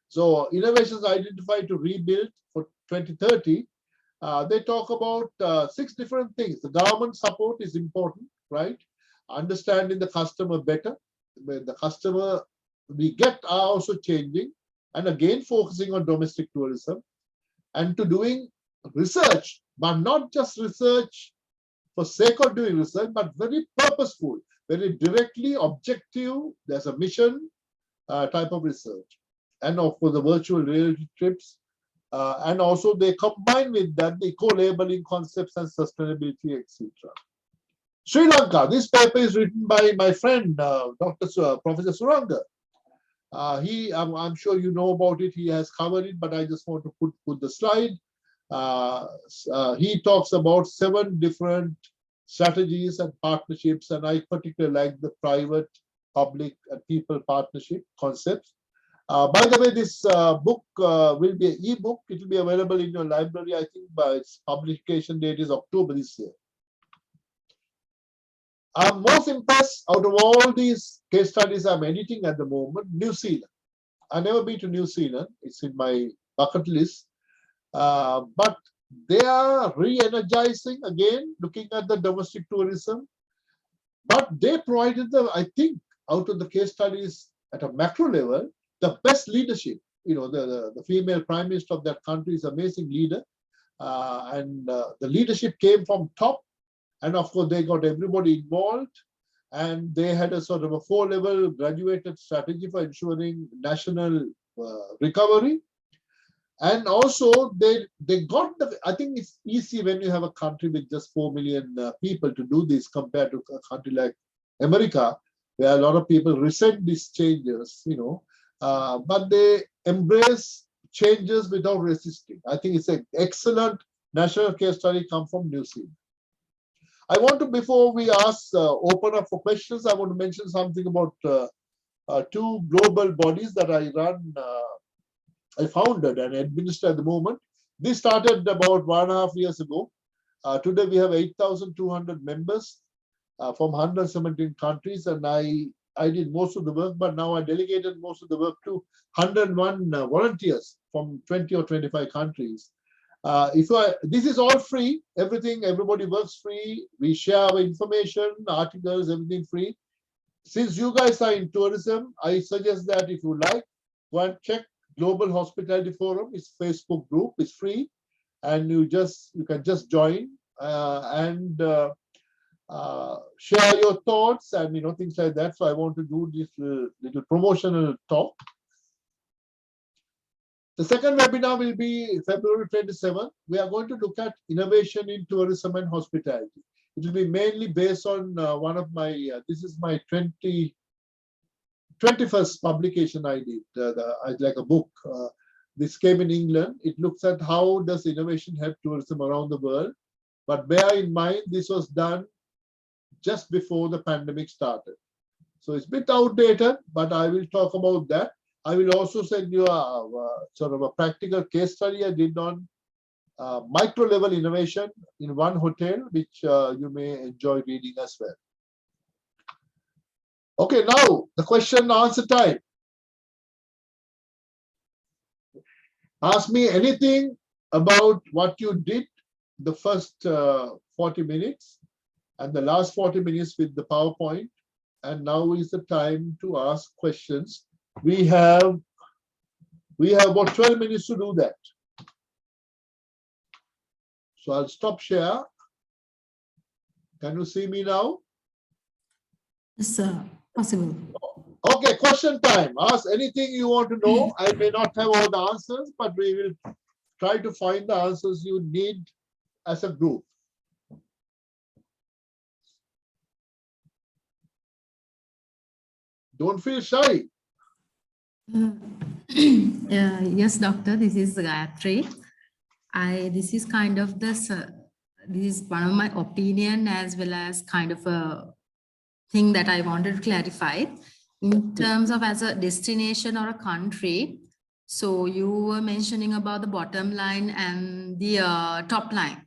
So innovations identified to rebuild for 2030. They talk about 6 different things. The government support is important, right? Understanding the customer better. When the customer we get are also changing, and again focusing on domestic tourism, and to doing research, but not just research for sake of doing research, but very purposeful, very directly objective. There's a mission type of research. And of course, the virtual reality trips. And also they combine with that the eco-labeling concepts and sustainability, etc. Sri Lanka, this paper is written by my friend, Professor Suranga. I'm sure you know about it, he has covered it, but I just want to put the slide. He talks about 7 different strategies and partnerships, and I particularly like the private, public, and people partnership concepts. By the way, this book will be an e-book. It will be available in your library, I think, by its publication date is October this year. I'm most impressed out of all these case studies I'm editing at the moment, New Zealand. I've never been to New Zealand. It's in my bucket list. But they are re-energizing again, looking at the domestic tourism. But they provided the, I think, out of the case studies at a macro level, the best leadership. You know, the female prime minister of that country is an amazing leader. And the leadership came from top. And of course, they got everybody involved. And they had a sort of a 4-level graduated strategy for ensuring national recovery. And also, they got the, I think it's easy when you have a country with just 4 million people to do this compared to a country like America, where a lot of people resent these changes, you know, but they embrace changes without resisting. I think it's an excellent national case study come from New Zealand. I want to, before we open up for questions, I want to mention something about 2 global bodies that I run. I founded and administer at the moment. This started about 1.5 years ago. Today we have 8,200 members from 117 countries, and I did most of the work, but now I delegated most of the work to 101 volunteers from 20 or 25 countries. This is all free, everybody works free. We share our information, articles, everything free. Since you guys are in tourism, I suggest that if you like, go and check Global Hospitality Forum. It's Facebook group, it's free, and you can just join and share your thoughts and things like that. So I want to do this little promotional talk. The second webinar will be February 27th. We are going to look at innovation in tourism and hospitality. It will be mainly based on one of my, this is my 21st publication I did, like a book. This came in England. It looks at how does innovation help tourism around the world. But bear in mind, this was done just before the pandemic started. So it's a bit outdated, but I will talk about that. I will also send you a sort of a practical case study I did on micro level innovation in one hotel, which you may enjoy reading as well. Okay, now the question and answer time. Ask me anything about what you did the first 40 minutes and the last 40 minutes with the PowerPoint. And now is the time to ask questions. We have about 12 minutes to do that. So I'll stop share. Can you see me now? Yes, sir. Possible. Okay, question time. Ask anything you want to know. I may not have all the answers, but we will try to find the answers you need as a group. Don't feel shy. Yes, doctor, this is Gayathri. This is kind of this is one of my opinion as well as kind of a thing that I wanted to clarify in terms of as a destination or a country. So you were mentioning about the bottom line and the top line.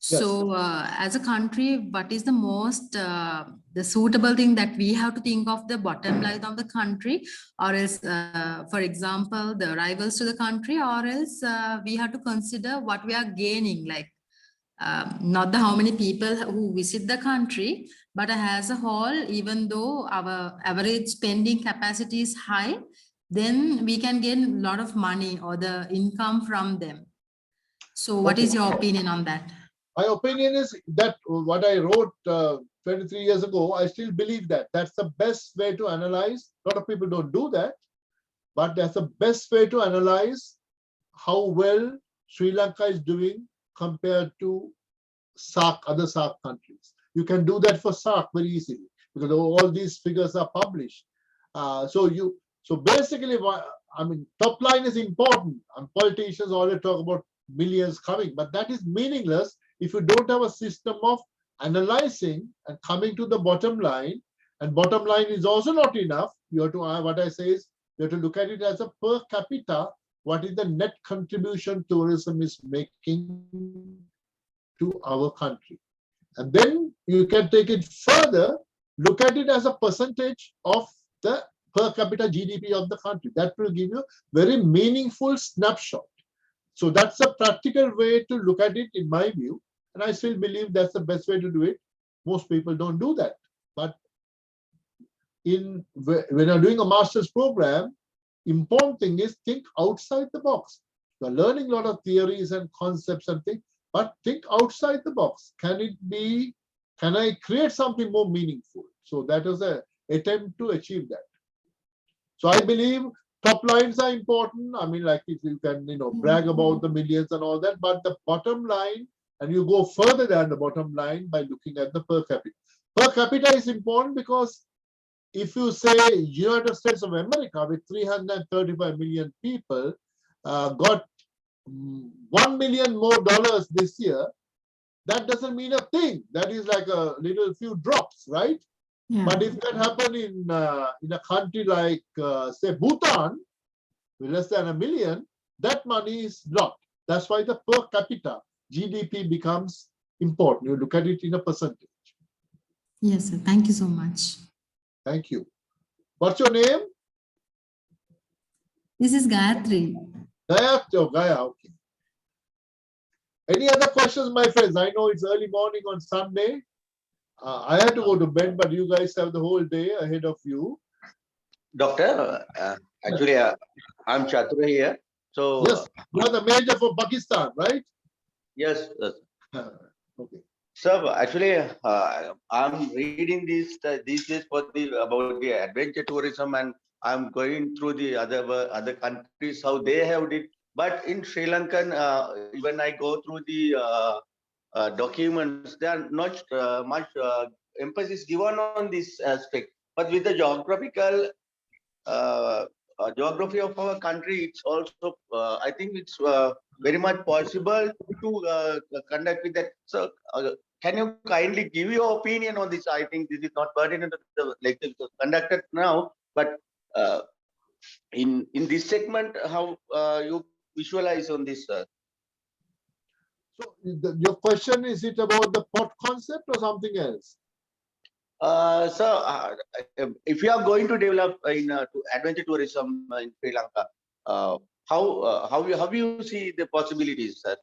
So as a country, what is the most the suitable thing that we have to think of the bottom line of the country, or else, for example, the arrivals to the country, or else we have to consider what we are gaining, like not the how many people who visit the country, but as a whole, even though our average spending capacity is high, then we can gain a lot of money or the income from them. So what is your opinion on that? My opinion is that what I wrote 23 years ago, I still believe that. That's the best way to analyze. A lot of people don't do that, but that's the best way to analyze how well Sri Lanka is doing compared to SAARC, other SAARC countries. You can do that for SAARC very easily because all these figures are published. So basically, I mean, top line is important, and politicians always talk about millions coming, but that is meaningless if you don't have a system of analyzing and coming to the bottom line. And bottom line is also not enough. You have to, what I say is, you have to look at it as a per capita. What is the net contribution tourism is making to our country? And then you can take it further, look at it as a percentage of the per capita GDP of the country. That will give you a very meaningful snapshot. So that's a practical way to look at it, in my view. And I still believe that's the best way to do it. Most people don't do that. But when you're doing a master's program, important thing is think outside the box. You're learning a lot of theories and concepts and things, but think outside the box. Can I create something more meaningful? So that is an attempt to achieve that. So I believe top lines are important. I mean, like if you can, brag about the millions and all that, but the bottom line, and you go further than the bottom line by looking at the per capita. Per capita is important because if you say United States of America with 335 million people got $1 million more this year, that doesn't mean a thing. That is like a little few drops, right? Yeah. But if that happened in a country like, say, Bhutan, with less than 1 million, that money is lot. That's why the per capita GDP becomes important. You look at it in a percentage. Yes, sir. Thank you so much. Thank you. What's your name? This is Gayathri. Gayathri, Gaya, okay. Any other questions, my friends? I know it's early morning on Sunday. I had to go to bed, but you guys have the whole day ahead of you. Doctor, actually, I'm Chatura here. So yes, you are the major for Pakistan, right? Yes. Okay. Sir, actually, I'm reading these days about the adventure tourism, and I'm going through the other countries how they have it. But in Sri Lankan, when I go through the documents, there are not much emphasis given on this aspect. But with the geography of our country, it's also I think it's very much possible to conduct with that. So can you kindly give your opinion on this? I think this is not pertinent to the lecture conducted now, but in this segment, how you visualize on this? So your question, is it about the pot concept or something else? So if you are going to develop to adventure tourism in Sri Lanka, how you see the possibilities, sir?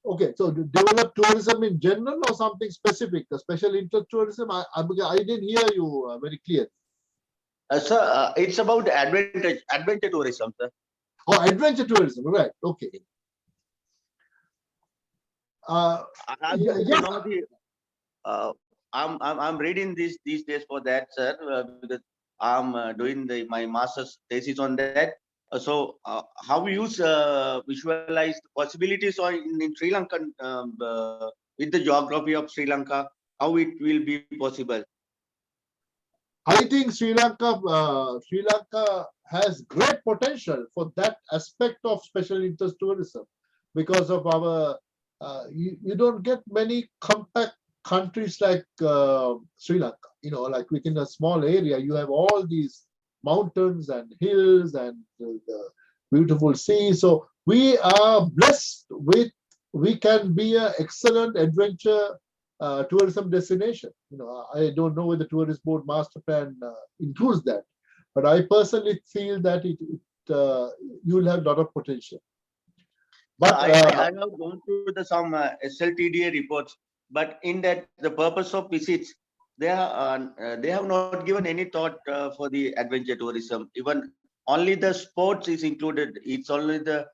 Okay, so develop tourism in general or something specific, the special interest tourism? I didn't hear you very clear. Sir, it's about adventure tourism, sir. Oh, adventure tourism, right? Okay. I'm reading these days for that, sir, because I'm doing my master's thesis on that. So how you visualize the possibilities in Sri Lanka with the geography of Sri Lanka, how it will be possible? I think Sri Lanka has great potential for that aspect of special interest tourism because of our, you don't get many compact countries like Sri Lanka, like within a small area, you have all these mountains and hills and the beautiful sea. So we are blessed with, we can be an excellent adventure tourism destination. I don't know whether the Tourist Board Master Plan includes that, but I personally feel that you'll have a lot of potential. But I have gone through some SLTDA reports, but in that the purpose of visits, they have not given any thought for the adventure tourism. Even only the sports is included. It's only the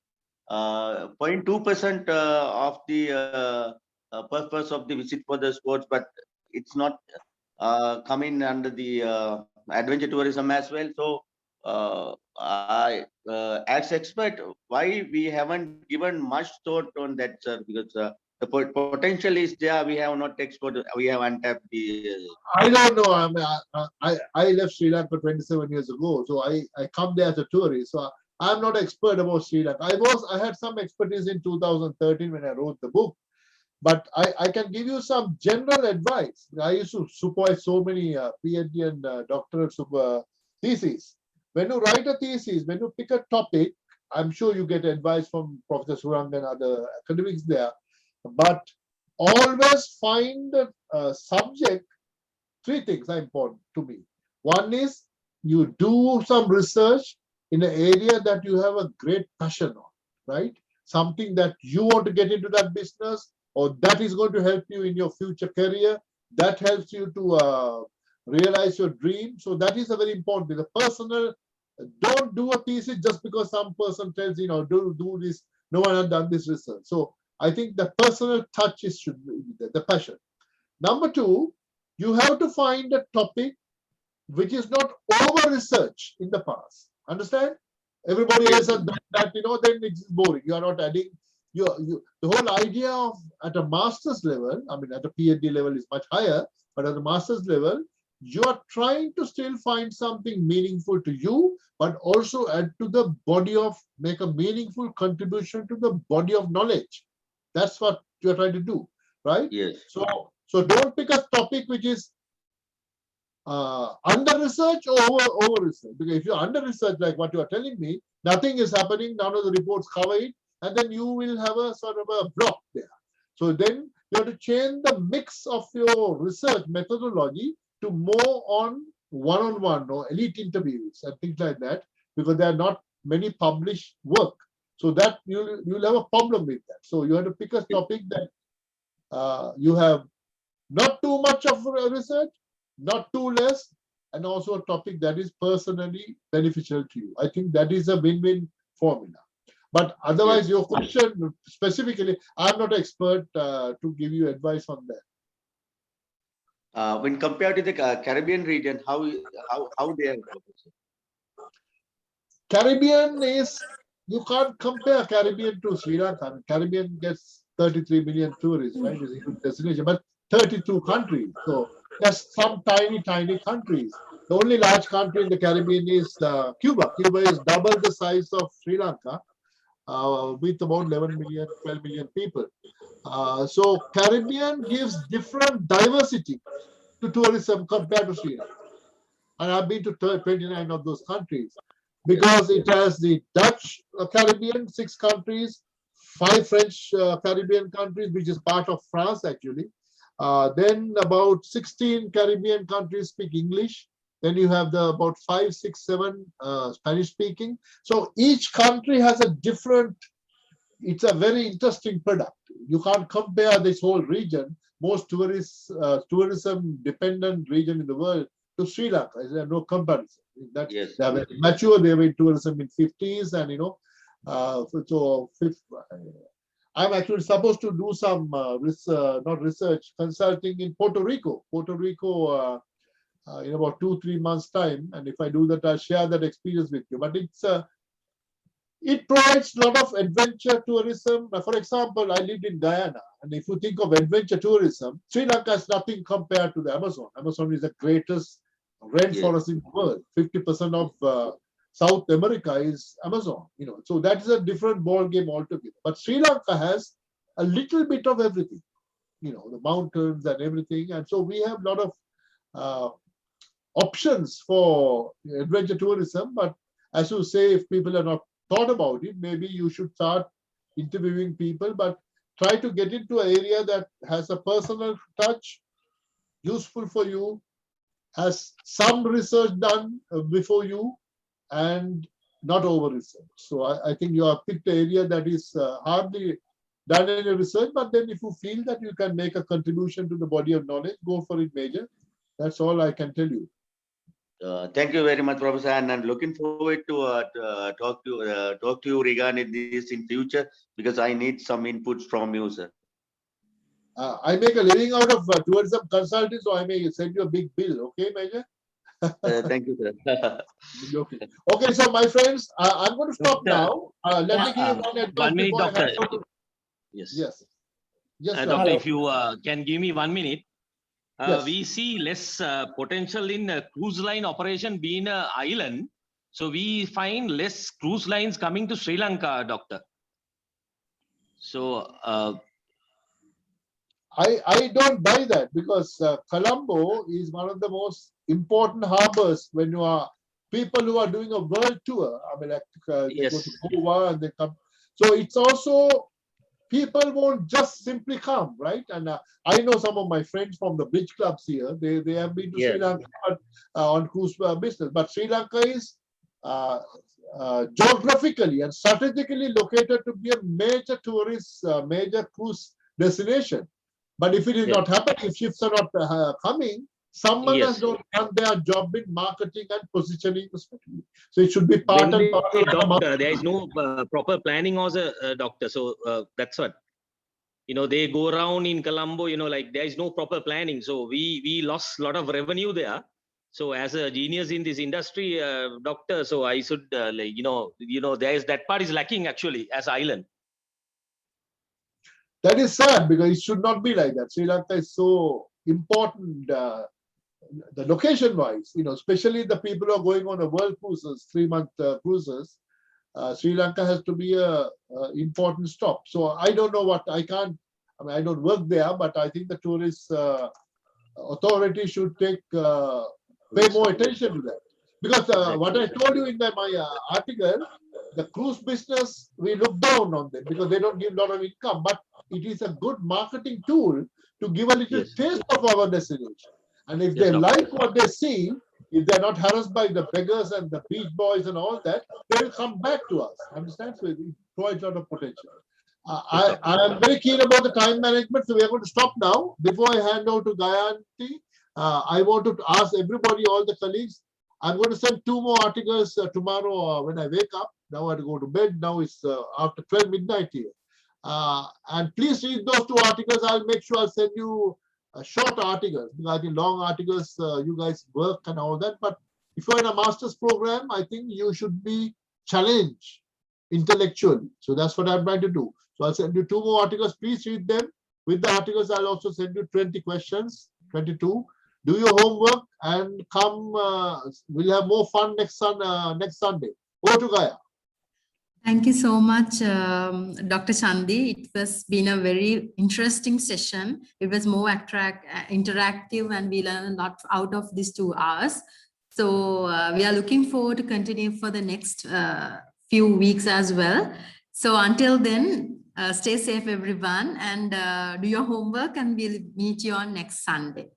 0.2% of the purpose of the visit for the sports, but it's not coming under the adventure tourism as well. So as expert, why we haven't given much thought on that, sir? Because the potential is there. We have not explored. We have untapped the. I don't know. I mean, I left Sri Lanka 27 years ago, so I come there as a tourist. So I'm not expert about Sri Lanka. I had some expertise in 2013 when I wrote the book, but I can give you some general advice. I used to supervise so many PhD and doctorate theses. When you write a thesis, when you pick a topic, I'm sure you get advice from Professor Surang and other academics there, but always find a subject. Three things are important to me. One is you do some research in an area that you have a great passion on, right? Something that you want to get into that business, or that is going to help you in your future career, that helps you to realize your dream. So that is a very important thing. The personal, don't do a thesis just because some person tells do this. No one has done this research. So I think the personal touch should be the passion. Number two, you have to find a topic which is not over researched in the past. Understand? Everybody else has done that. Then it's boring. You are not adding. The whole idea of at a master's level, I mean, at a PhD level is much higher, but at the master's level, you are trying to still find something meaningful to you, but also add to the body of, make a meaningful contribution to the body of knowledge. That's what you're trying to do, right? Yes. So don't pick a topic which is under research or over research. Because if you're under research, like what you are telling me, nothing is happening, none of the reports cover it, and then you will have a sort of a block there. So then you have to change the mix of your research methodology to more on one-on-one or elite interviews and things like that, because there are not many published work. So that you'll have a problem with that. So you have to pick a topic that you have not too much of research, not too less, and also a topic that is personally beneficial to you. I think that is a win-win formula. But otherwise, your question specifically, I'm not an expert to give you advice on that. When compared to the Caribbean region, how they are? Caribbean is, you can't compare Caribbean to Sri Lanka. Caribbean gets 33 million tourists, right? It's a huge destination, but 32 countries. So that's some tiny countries. The only large country in the Caribbean is Cuba. Cuba is double the size of Sri Lanka with about 11 million, 12 million people. So Caribbean gives different diversity to tourism compared to Sri Lanka. And I've been to 29 of those countries because it has the Dutch Caribbean, 6 countries, 5 French Caribbean countries, which is part of France actually. Then about 16 Caribbean countries speak English. Then you have about 5, 6, 7 Spanish speaking. So each country has a different, it's a very interesting product. You can't compare this whole region, most tourism dependent region in the world, to Sri Lanka. There's no comparison. That they are mature, they were in tourism in 50s, and I'm actually supposed to do some consulting in Puerto Rico. Puerto Rico in about 2-3 months' time, and if I do that, I'll share that experience with you. But it provides a lot of adventure tourism. For example, I lived in Guyana, and if you think of adventure tourism, Sri Lanka is nothing compared to the Amazon. Amazon is the greatest rainforest in the world. 50% of South America is Amazon. So that is a different ball game altogether. But Sri Lanka has a little bit of everything. the mountains and everything. And so we have a lot of options for adventure tourism. But as you say, if people are not thought about it, maybe you should start interviewing people, but try to get into an area that has a personal touch, useful for you, has some research done before you, and not over research. So I think you have picked an area that is hardly done any research, but then if you feel that you can make a contribution to the body of knowledge, go for it, Major. That's all I can tell you. Thank you very much, Professor, and I'm looking forward to talk to you regarding this in future, because I need some inputs from you, sir. I make a living out of tourism consulting, so I may send you a big bill. Okay, Major? Thank you, sir. Okay, so my friends, I'm going to stop now. Let me give you one advice 1 minute, before I doctor. hand over. Yes. Yes. Yes, Doctor, if you can give me 1 minute. Yes. We see less potential in cruise line operation being an island. So we find less cruise lines coming to Sri Lanka, doctor. So I don't buy that, because Colombo is one of the most important harbors when you are people who are doing a world tour. I mean, like, they go to Goa and they come. So it's also, people won't just simply come, right? And I know some of my friends from the bridge clubs here, they have been to Sri Lanka on cruise business. But Sri Lanka is geographically and strategically located to be a major tourist, major cruise destination. But if it is not happening, if ships are not coming, someone has not done their job in marketing and positioning. So it should be part and parcel. Doctor, there is no proper planning also, doctor. So that's what, they go around in Colombo, like there is no proper planning. So we lost a lot of revenue there. So as a genius in this industry, doctor, so I should, there is that part is lacking actually as island. That is sad, because it should not be like that. Sri Lanka is so important, the location-wise, especially the people who are going on a world cruises, 3-month cruises. Sri Lanka has to be a important stop. So I don't know what I don't work there, but I think the tourist authority should pay more attention to that. Because what I told you in my article, the cruise business, we look down on them because they don't give a lot of income, but it is a good marketing tool to give a little taste of our destination. And if they like what they see, if they're not harassed by the beggars and the beach boys and all that, they will come back to us. Understand? So it provides a lot of potential. I am very keen about the time management, so we are going to stop now. Before I hand over to Gayathri, I want to ask everybody, all the colleagues, I'm going to send 2 more articles tomorrow when I wake up. Now I have to go to bed. Now it's after 12 midnight here. And please read those 2 articles. I'll make sure I'll send you short articles, because I think long articles, you guys work and all that. But if you're in a master's program, I think you should be challenged intellectually. So that's what I'm trying to do. So I'll send you 2 more articles. Please read them. With the articles, I'll also send you 20 questions, 22. Do your homework and come. We'll have more fun next Sunday. Over to Gaya. Thank you so much, Dr. Chandi. It has been a very interesting session. It was more interactive, and we learned a lot out of these 2 hours. So we are looking forward to continue for the next few weeks as well. So until then, stay safe, everyone, and do your homework, and we'll meet you on next Sunday.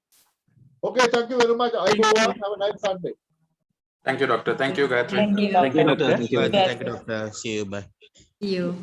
Okay, thank you very much. I go on. Have a nice Sunday. Thank you, doctor. Thank you, Gayathri. Thank you, Thank you, doctor. Thank you, doctor. See you. Bye. See you.